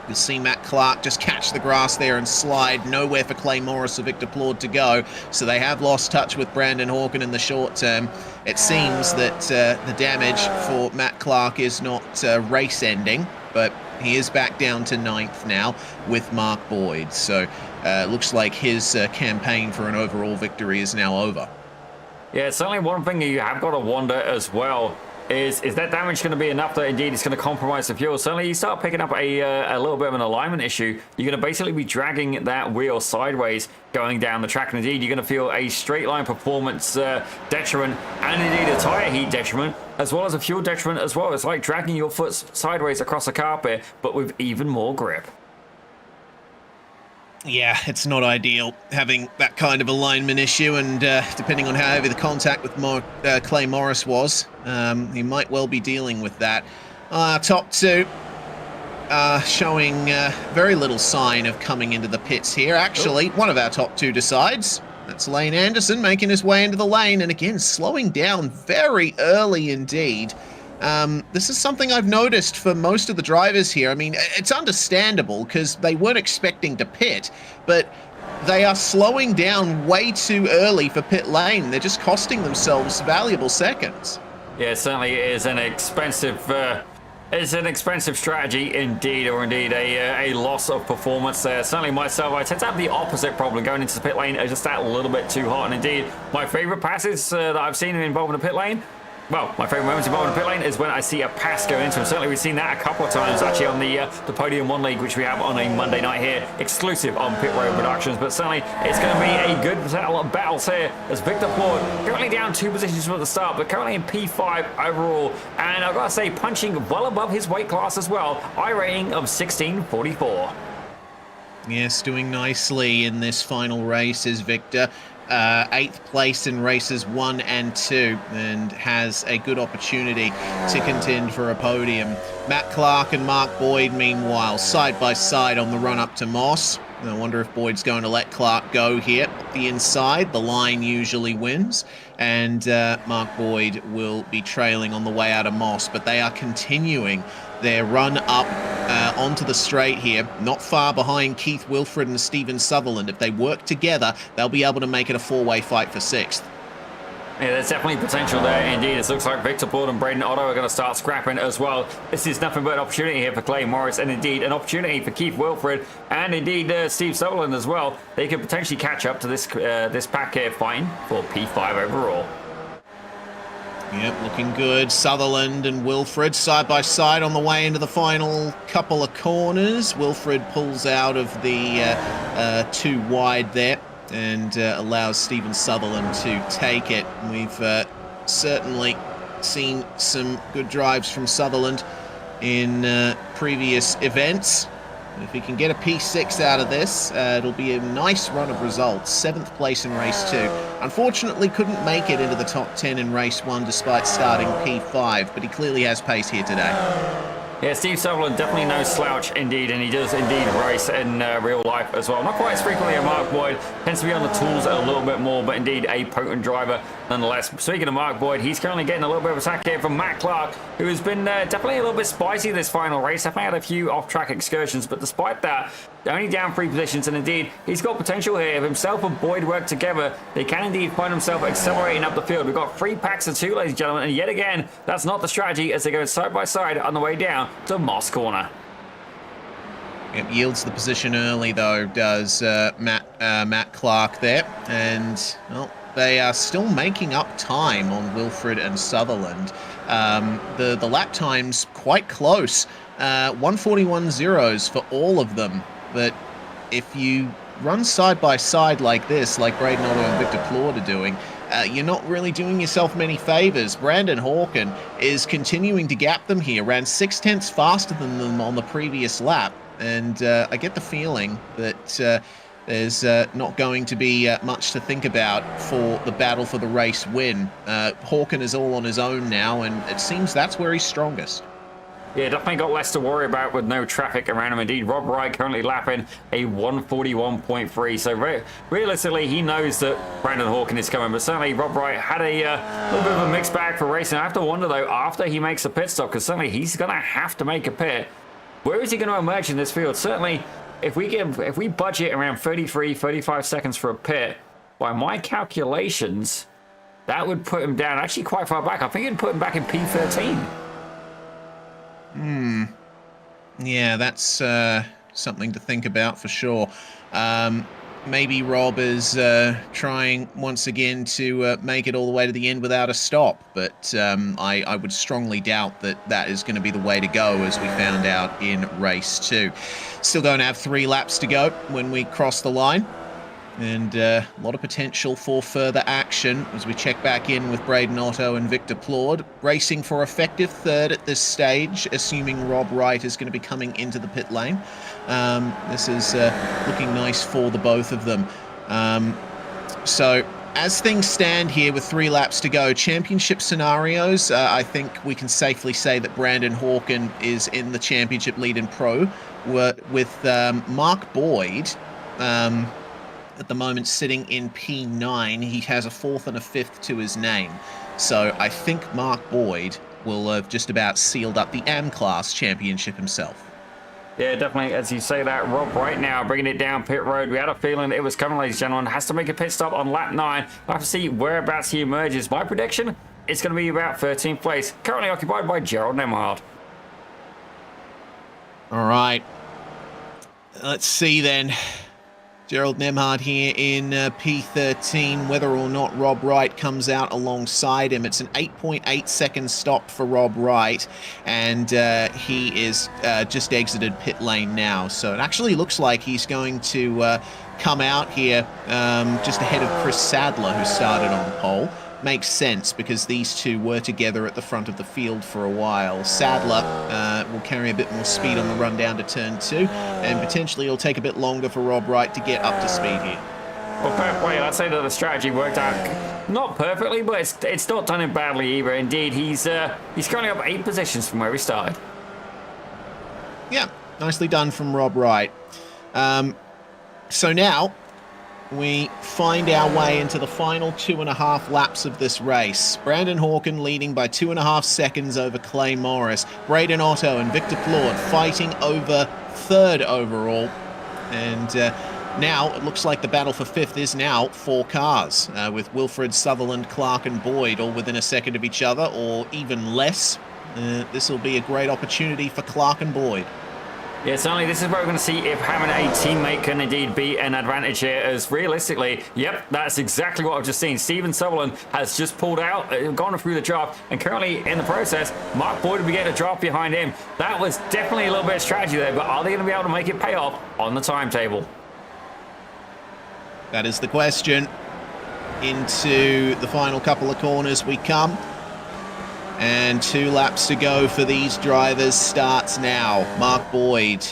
You'll see Matt Clark just catch the grass there and slide. Nowhere for Clay Morris or Victor Plord to go. So they have lost touch with Brandon Hawken in the short term. It seems that the damage for Matt Clark is not race-ending, but he is back down to 9th now with Mark Boyd. So looks like his campaign for an overall victory is now over. Yeah, certainly one thing you have got to wonder as well is that damage going to be enough that indeed it's going to compromise the fuel? Certainly you start picking up a little bit of an alignment issue, you're going to basically be dragging that wheel sideways going down the track, and indeed you're going to feel a straight line performance detriment, and indeed a tire heat detriment, as well as a fuel detriment as well. It's like dragging your foot sideways across a carpet, but with even more grip. Yeah, it's not ideal having that kind of alignment issue, and depending on how heavy the contact with Clay Morris was, he might well be dealing with that. Top two showing very little sign of coming into the pits here. Actually, one of our top two decides. That's Lane Anderson making his way into the lane, and again, slowing down very early indeed. This is something I've noticed for most of the drivers here. I mean, it's understandable because they weren't expecting to pit, but they are slowing down way too early for pit lane. They're just costing themselves valuable seconds. Yeah, it certainly is an expensive strategy indeed, or indeed a loss of performance there. Certainly myself, I tend to have the opposite problem going into the pit lane, just that a little bit too hot. And indeed, my favorite passes that I've seen involving the pit lane, well, my favorite moments involving the pit lane is when I see a pass go into him. Certainly we've seen that a couple of times actually on the Podium 1 League, which we have on a Monday night here, exclusive on Pit Road Productions. But certainly it's going to be a good battle here as Victor Plord currently down 2 positions from the start, but currently in P5 overall. And I've got to say, punching well above his weight class as well. iRating of 1644. Yes, doing nicely in this final race is Victor. 8th place in races 1 and 2, and has a good opportunity to contend for a podium. Matt Clark and Mark Boyd, meanwhile, side by side on the run up to Moss. I wonder if Boyd's going to let Clark go here. The inside, the line usually wins, and Mark Boyd will be trailing on the way out of Moss, but they are continuing their run up onto the straight here, not far behind Keith Wilfred and Stephen Sutherland. If they work together, they'll be able to make it a 4-way fight for 6th. Yeah, there's definitely potential there indeed. It looks like Victor Plord and Braden Otto are going to start scrapping as well. This is nothing but an opportunity here for Clay Morris, and indeed an opportunity for Keith Wilfred and indeed Steve Sutherland as well. They could potentially catch up to this pack here fighting for P5 overall. Yep, looking good. Sutherland and Wilfred side by side on the way into the final couple of corners. Wilfred pulls out of the 2 wide there and allows Stephen Sutherland to take it. We've certainly seen some good drives from Sutherland in previous events. If he can get a P6 out of this, it'll be a nice run of results. 7th place in race 2. Unfortunately, couldn't make it into the top 10 in race 1 despite starting P5, but he clearly has pace here today. Yeah, Steve Sutherland, definitely no slouch indeed, and he does indeed race in real life as well. Not quite as frequently as Mark Boyd, tends to be on the tools a little bit more, but indeed a potent driver nonetheless. Speaking of Mark Boyd, he's currently getting a little bit of attack here from Matt Clark, who has been definitely a little bit spicy this final race. Definitely had a few off-track excursions, but despite that, only down 3 positions, and indeed, he's got potential here. If himself and Boyd work together, they can indeed find himself accelerating up the field. We've got 3 packs of 2, ladies and gentlemen, and yet again, that's not the strategy as they go side by side on the way down to Moss Corner. Yep, yields the position early, though, does Matt Clark there. And, well, they are still making up time on Wilfred and Sutherland. The lap time's quite close. 1:41.0s for all of them. But if you run side by side like this, like Braden Otto and Victor Plord are doing, you're not really doing yourself many favors. Brandon Hawken is continuing to gap them here, ran 0.6 faster than them on the previous lap. And I get the feeling that there's not going to be much to think about for the battle for the race win. Hawken is all on his own now, and it seems that's where he's strongest. Yeah, definitely got less to worry about with no traffic around him. Indeed, Rob Wright currently lapping a 1:41.3. So realistically, he knows that Brandon Hawken is coming. But certainly, Rob Wright had a little bit of a mixed bag for racing. I have to wonder, though, after he makes a pit stop, because certainly he's going to have to make a pit. Where is he going to emerge in this field? Certainly, if we budget around 35 seconds for a pit, by my calculations, that would put him down actually quite far back. I think it'd put him back in P13. Yeah, that's something to think about for sure. Maybe Rob is trying once again to make it all the way to the end without a stop, but I would strongly doubt that that is going to be the way to go, as we found out in race 2. Still going to have 3 laps to go when we cross the line. And a lot of potential for further action as we check back in with Braden Otto and Victor Plord. Racing for effective third at this stage, assuming Rob Wright is going to be coming into the pit lane. This is looking nice for the both of them. So as things stand here with 3 laps to go, championship scenarios, I think we can safely say that Brandon Hawken is in the championship lead in pro, with Mark Boyd at the moment sitting in P9. He has a 4th and a 5th to his name. So I think Mark Boyd will have just about sealed up the AM class championship himself. Yeah, definitely. As you say that, Rob right now bringing it down pit road. We had a feeling it was coming, ladies and gentlemen. Has to make a pit stop on lap 9. We'll have to see whereabouts he emerges. My prediction, it's going to be about 13th place. Currently occupied by Gerald Nemhard. All right. Let's see then. Gerald Nemhard here in P13, whether or not Rob Wright comes out alongside him. It's an 8.8 second stop for Rob Wright, and he is just exited pit lane now. So it actually looks like he's going to come out here just ahead of Chris Sadler, who started on pole. Makes sense because these two were together at the front of the field for a while. Sadler will carry a bit more speed on the run down to turn 2, and potentially it'll take a bit longer for Rob Wright to get up to speed here. Well, fair play. I'd say that the strategy worked out not perfectly, but it's not done him badly either. Indeed, he's currently up 8 positions from where he started. Yeah, nicely done from Rob Wright. So now we find our way into the final 2.5 laps of this race. Brandon Hawken leading by 2.5 seconds over Clay Morris. Braden Otto and Victor Plord fighting over 3rd overall. And now it looks like the battle for 5th is now 4 cars, with Wilfred, Sutherland, Clark and Boyd all within a second of each other, or even less. This will be a great opportunity for Clark and Boyd. Yeah, certainly this is where we're going to see if having a teammate can indeed be an advantage here, as realistically, yep, that's exactly what I've just seen. Steven Sutherland has just pulled out, gone through the draft, and currently in the process, Mark Boyd will be getting a draft behind him. That was definitely a little bit of strategy there, but are they going to be able to make it pay off on the timetable? That is the question. Into the final couple of corners we come. And 2 laps to go for these drivers. Starts now. Mark Boyd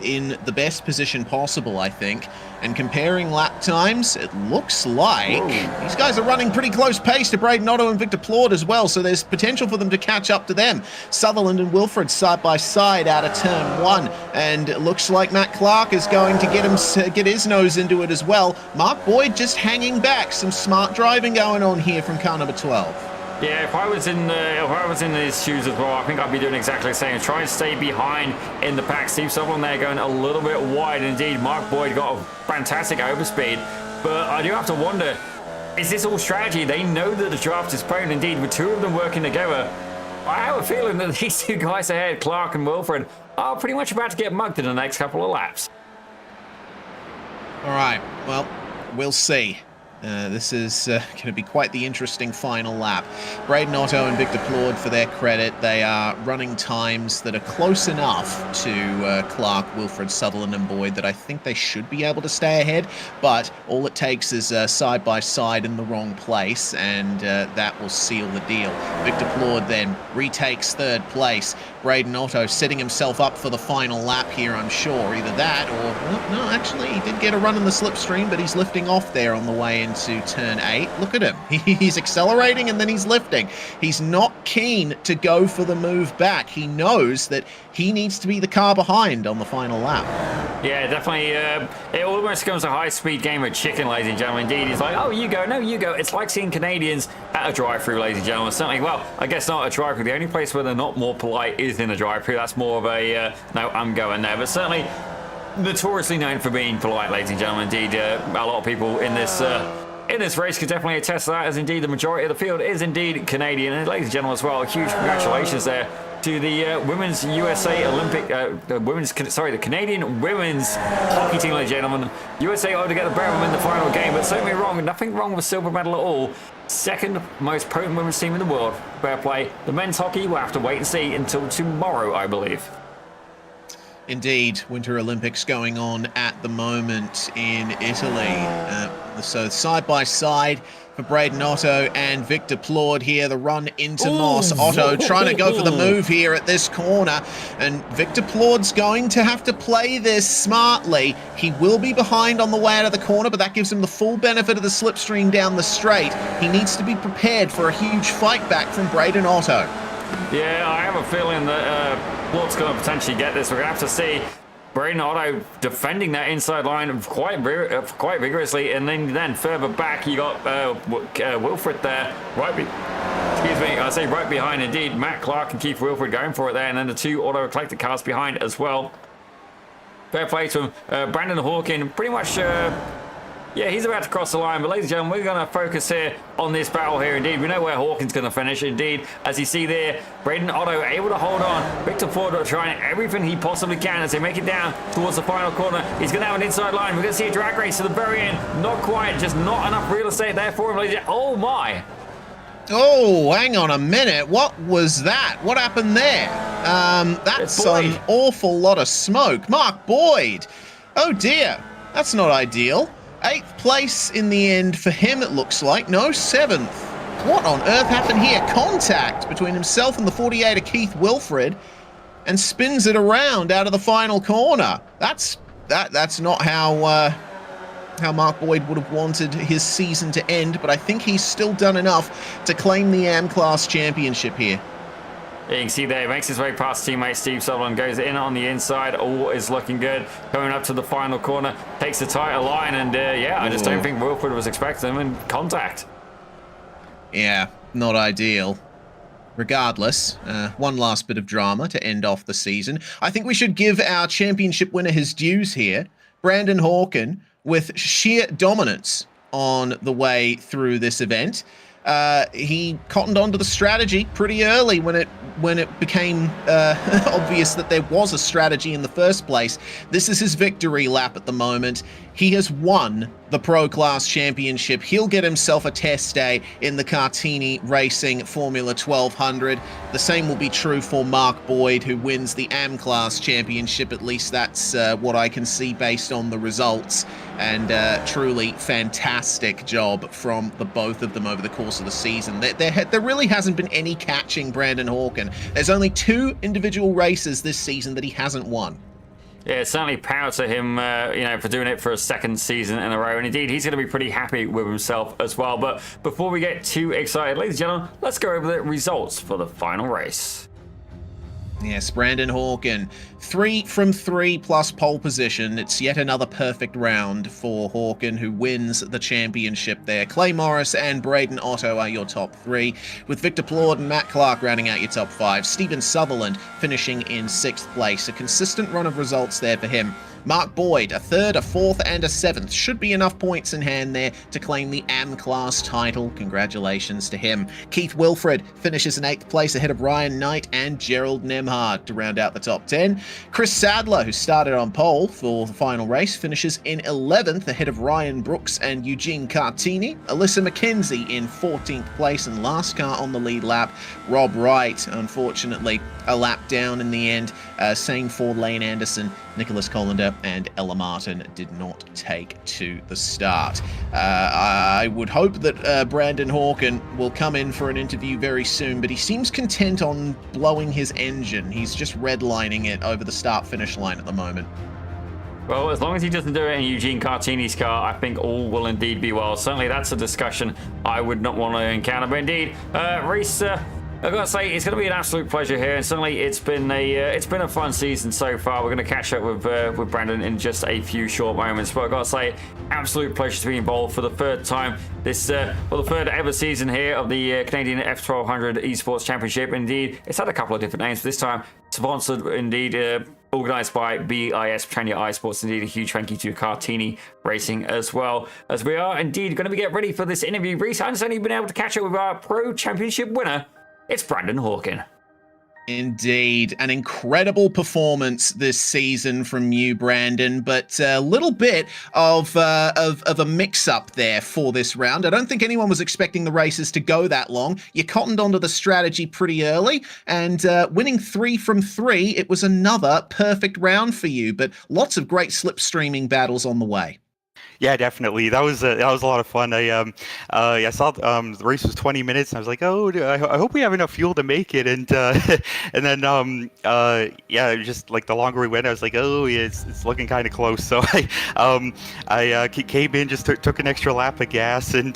in the best position possible, I think. And comparing lap times, it looks like these guys are running pretty close pace to Braden Otto and Victor Plord as well, so there's potential for them to catch up to them. Sutherland and Wilfred side by side out of turn 1, and it looks like Matt Clark is going to get his nose into it as well. Mark Boyd just hanging back. Some smart driving going on here from car number 12. Yeah, if I was in his shoes as well, I think I'd be doing exactly the same. Try and stay behind in the pack. Steve Sutherland there going a little bit wide. Indeed, Mark Boyd got a fantastic overspeed. But I do have to wonder, is this all strategy? They know that the draft is prone. Indeed, with 2 of them working together, I have a feeling that these 2 guys ahead, Clark and Wilfred, are pretty much about to get mugged in the next couple of laps. All right, well, we'll see. This is going to be quite the interesting final lap. Braden Otto and Victor Plord, for their credit, they are running times that are close enough to Clark, Wilfred, Sutherland and Boyd that I think they should be able to stay ahead, but all it takes is side by side in the wrong place, and that will seal the deal. Victor Plord then retakes 3rd place. Braden Otto setting himself up for the final lap here, I'm sure. Either that or... well, no, actually, he did get a run in the slipstream, but he's lifting off there on the way into turn 8. Look at him. He's accelerating and then he's lifting. He's not keen to go for the move back. He knows that he needs to be the car behind on the final lap. Yeah, definitely. It almost becomes a high-speed game of chicken, ladies and gentlemen. Indeed, he's like, oh, you go, no, you go. It's like seeing Canadians at a drive-through, ladies and gentlemen. Certainly, well, I guess not a drive-through. The only place where they're not more polite is in a drive-through. That's more of a, no, I'm going there. But certainly, notoriously known for being polite, ladies and gentlemen. Indeed, a lot of people in this race could definitely attest to that, as indeed the majority of the field is indeed Canadian. And ladies and gentlemen as well, huge congratulations there to the women's USA Olympic, the Canadian women's hockey team, ladies and gentlemen. USA ought to get the better of them in the final game, but certainly wrong. Nothing wrong with silver medal at all. 2nd most potent women's team in the world. Fair play. The men's hockey, we'll have to wait and see until tomorrow, I believe. Indeed, Winter Olympics going on at the moment in Italy. So side by side for Braden Otto and Victor Plord here. The run into Moss. Otto trying to go for the move here at this corner. And Victor Plord's going to have to play this smartly. He will be behind on the way out of the corner, but that gives him the full benefit of the slipstream down the straight. He needs to be prepared for a huge fight back from Braden Otto. Yeah, I have a feeling that Plord's going to potentially get this. We're going to have to see Braden Otto defending that inside line quite vigorously, and then further back you got Wilfred there, right behind indeed. Matt Clark and Keith Wilfred going for it there, and then the 2 auto collector cars behind as well. Fair play to him. Brandon Hawkin, pretty much. Yeah, he's about to cross the line, but ladies and gentlemen, we're going to focus here on this battle here. Indeed, we know where Hawkins going to finish. Indeed, as you see there, Braden Otto able to hold on. Victor Plord trying everything he possibly can as they make it down towards the final corner. He's going to have an inside line. We're going to see a drag race to the very end. Not quite, just not enough real estate there for him, ladies and gentlemen. Oh my! Oh, hang on a minute. What was that? What happened there? That's an awful lot of smoke. Mark Boyd. Oh dear, that's not ideal. 8th place in the end for him, it looks like. No, 7th. What on earth happened here? Contact between himself and the 48 of Keith Wilfred, and spins it around out of the final corner. That's not how Mark Boyd would have wanted his season to end, but I think he's still done enough to claim the AM Class Championship here. Yeah, you can see there, he makes his way past teammate Steve Sutherland, goes in on the inside, all is looking good. Coming up to the final corner, takes a tighter line, and yeah, I just don't think Wilfred was expecting him in contact. Yeah, not ideal. Regardless, one last bit of drama to end off the season. I think we should give our championship winner his dues here. Brandon Hawkin, with sheer dominance on the way through this event. He cottoned onto the strategy pretty early when it became obvious that there was a strategy in the first place. This is his victory lap at the moment. he has won the Pro Class Championship. He'll get himself a test day in the Cartini Racing Formula 1200. The same will be true for Mark Boyd, who wins the AM Class Championship. At least that's what I can see based on the results. And truly fantastic job from the both of them over the course of the season. There really hasn't been any catching Brandon Hawken. There's only 2 individual races this season that he hasn't won. Yeah, certainly power to him, for doing it for a second season in a row. And indeed, he's going to be pretty happy with himself as well. But before we get too excited, ladies and gentlemen, let's go over the results for the final race. Yes, Brandon Hawken, 3 from 3 plus pole position. It's yet another perfect round for Hawken, who wins the championship there. Clay Morris and Braden Otto are your top 3, with Victor Plord and Matt Clark rounding out your top 5. Stephen Sutherland finishing in 6th place. A consistent run of results there for him. Mark Boyd, a 3rd, a 4th, and a 7th. Should be enough points in hand there to claim the AM Class title. Congratulations to him. Keith Wilfred finishes in 8th place ahead of Ryan Knight and Gerald Nemhard to round out the top 10. Chris Sadler, who started on pole for the final race, finishes in 11th ahead of Ryan Brooks and Eugene Cartini. Alyssa McKenzie in 14th place, and last car on the lead lap, Rob Wright, unfortunately a lap down in the end. Same for Lane Anderson, Nicholas Collender, and Ella Martin did not take to the start. I would hope that Brandon Hawken will come in for an interview very soon, but he seems content on blowing his engine. He's just redlining it over the start-finish line at the moment. Well, as long as he doesn't do it in Eugene Cartini's car, I think all will indeed be well. Certainly that's a discussion I would not want to encounter. But indeed, Reese, I've got to say, it's going to be an absolute pleasure here, and certainly it's been a fun season so far. We're going to catch up with Brandon in just a few short moments, but I've got to say, absolute pleasure to be involved for the 3rd time this, the 3rd ever season here of the Canadian F1200 Esports Championship. Indeed, it's had a couple of different names this time. Sponsored, indeed, organised by BiS Cartini Esports. Indeed, a huge thank you to Cartini Racing as well, as we are indeed going to get ready for this interview. Reese, I understand you've been able to catch up with our Pro Championship winner. It's Brandon Hawken. Indeed, an incredible performance this season from you, Brandon, but a little bit of a mix-up there for this round. I don't think anyone was expecting the races to go that long. You cottoned onto the strategy pretty early, and winning 3 from 3, it was another perfect round for you, but lots of great slipstreaming battles on the way. Yeah, definitely. That was a lot of fun. I saw the race was 20 minutes, and I was like, oh, I hope we have enough fuel to make it. And and then just like the longer we went, I was like, oh, yeah, it's looking kind of close. So I came in, just took an extra lap of gas, and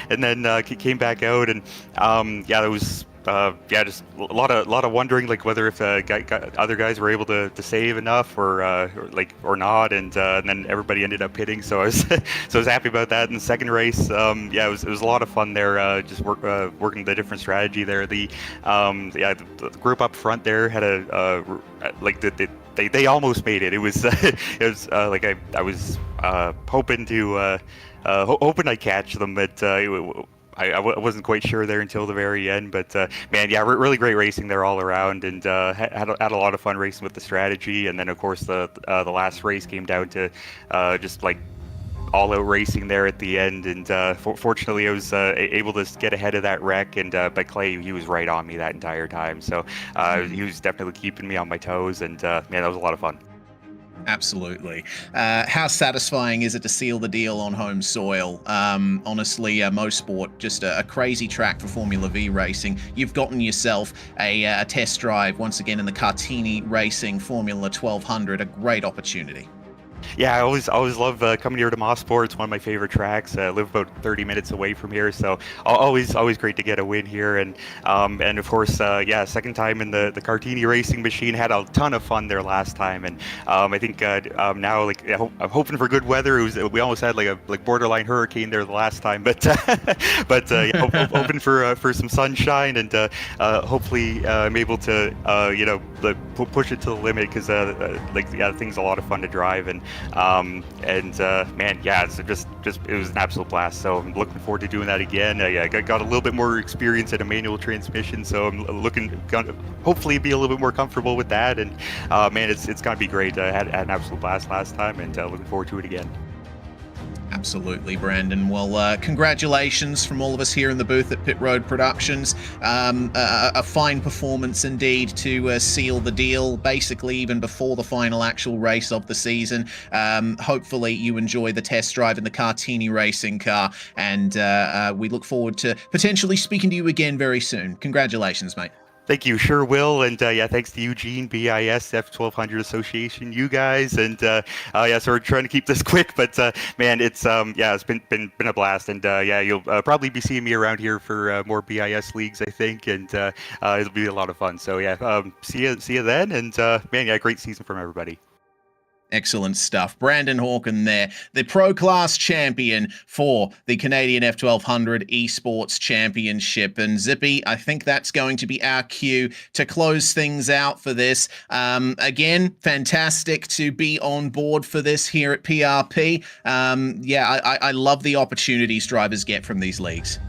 and then came back out, and there was. Just a lot of wondering, like whether if other guys were able to save enough or not, and then everybody ended up pitting. So I was happy about that. In the second race, it was a lot of fun there. Just working the different strategy there. The group up front there had they almost made it. It was I was hoping to hoping I'd catch them, but. I wasn't quite sure there until the very end, but really great racing there all around, and had a lot of fun racing with the strategy. And then of course the last race came down to just like all-out racing there at the end, and fortunately I was able to get ahead of that wreck, and but Clay, he was right on me that entire time, so he was definitely keeping me on my toes, and that was a lot of fun. Absolutely. How satisfying is it to seal the deal on home soil? Honestly, Mosport, just a crazy track for Formula Vee racing. You've gotten yourself a test drive once again in the Cartini Racing Formula 1200, a great opportunity. Yeah, I always love coming here to Mosport. It's one of my favorite tracks. I live about 30 minutes away from here, so always great to get a win here. And of course, second time in the Cartini Racing machine. Had a ton of fun there last time, and I think now I'm hoping for good weather. We almost had like borderline hurricane there the last time, but hoping for some sunshine, and hopefully I'm able to push it to the limit, because the thing's a lot of fun to drive, and it was an absolute blast. So I'm looking forward to doing that again. I got a little bit more experience in a manual transmission, so I'm hopefully be a little bit more comfortable with that. And it's gonna be great. I had an absolute blast last time, and looking forward to it again. Absolutely, Brandon. Well, congratulations from all of us here in the booth at Pit Road Productions. A fine performance indeed to seal the deal, basically even before the final actual race of the season. Hopefully you enjoy the test drive in the Cartini Racing car, and we look forward to potentially speaking to you again very soon. Congratulations, mate. Thank you, sure will, and yeah, thanks to Eugene, BIS, F1200 Association, you guys, and yeah, so we're trying to keep this quick, but man, it's yeah, it's been a blast, and yeah, you'll probably be seeing me around here for more BIS leagues, I think, and it'll be a lot of fun. So yeah, see you then, and man, yeah, great season from everybody. Excellent stuff. Brandon Hawken there, the Pro Class champion for the Canadian F1200 Esports Championship. And Zippy, I think that's going to be our cue to close things out for this. Again, fantastic to be on board for this here at PRP. Yeah, I love the opportunities drivers get from these leagues.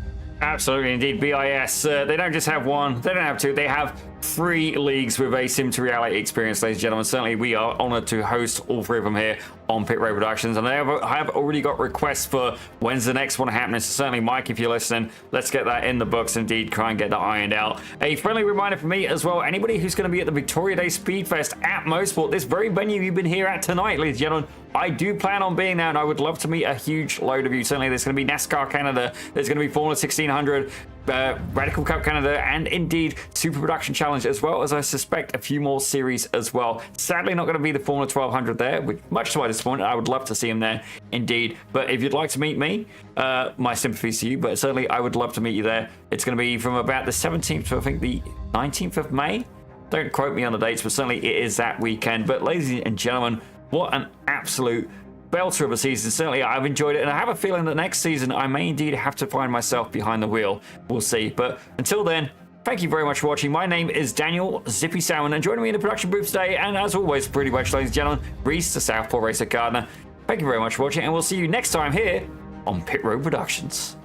Absolutely, indeed. BIS, they don't just have one, they don't have two, they have 3 leagues with a sim to reality experience, ladies and gentlemen. Certainly, we are honored to host all 3 of them here on Pit Road Productions, and I have already got requests for when's the next one happening. So certainly, Mike, if you're listening, let's get that in the books. Indeed, try and get that ironed out. A friendly reminder for me as well: anybody who's going to be at the Victoria Day Speedfest at Mosport, this very venue you've been here at tonight, ladies and gentlemen, I do plan on being there, and I would love to meet a huge load of you. Certainly, there's going to be NASCAR Canada, there's going to be Formula 1600. Radical Cup Canada, and indeed Super Production Challenge, as well as I suspect a few more series as well. Sadly, not going to be the Formula 1200 there, which much to my disappointment. I would love to see him there indeed. But if you'd like to meet me, my sympathies to you, but certainly I would love to meet you there. It's going to be from about the 17th to I think the 19th of May. Don't quote me on the dates, but certainly it is that weekend. But ladies and gentlemen, what an absolute belter of a season. Certainly I've enjoyed it, and I have a feeling that next season I may indeed have to find myself behind the wheel. We'll see. But until then, thank you very much for watching. My name is Daniel Zippy Salmon, and joining me in the production booth today, and as always, pretty much, ladies and gentlemen, Reese the Southpaw Racer Gardner. Thank you very much for watching, and we'll see you next time here on Pit Road Productions.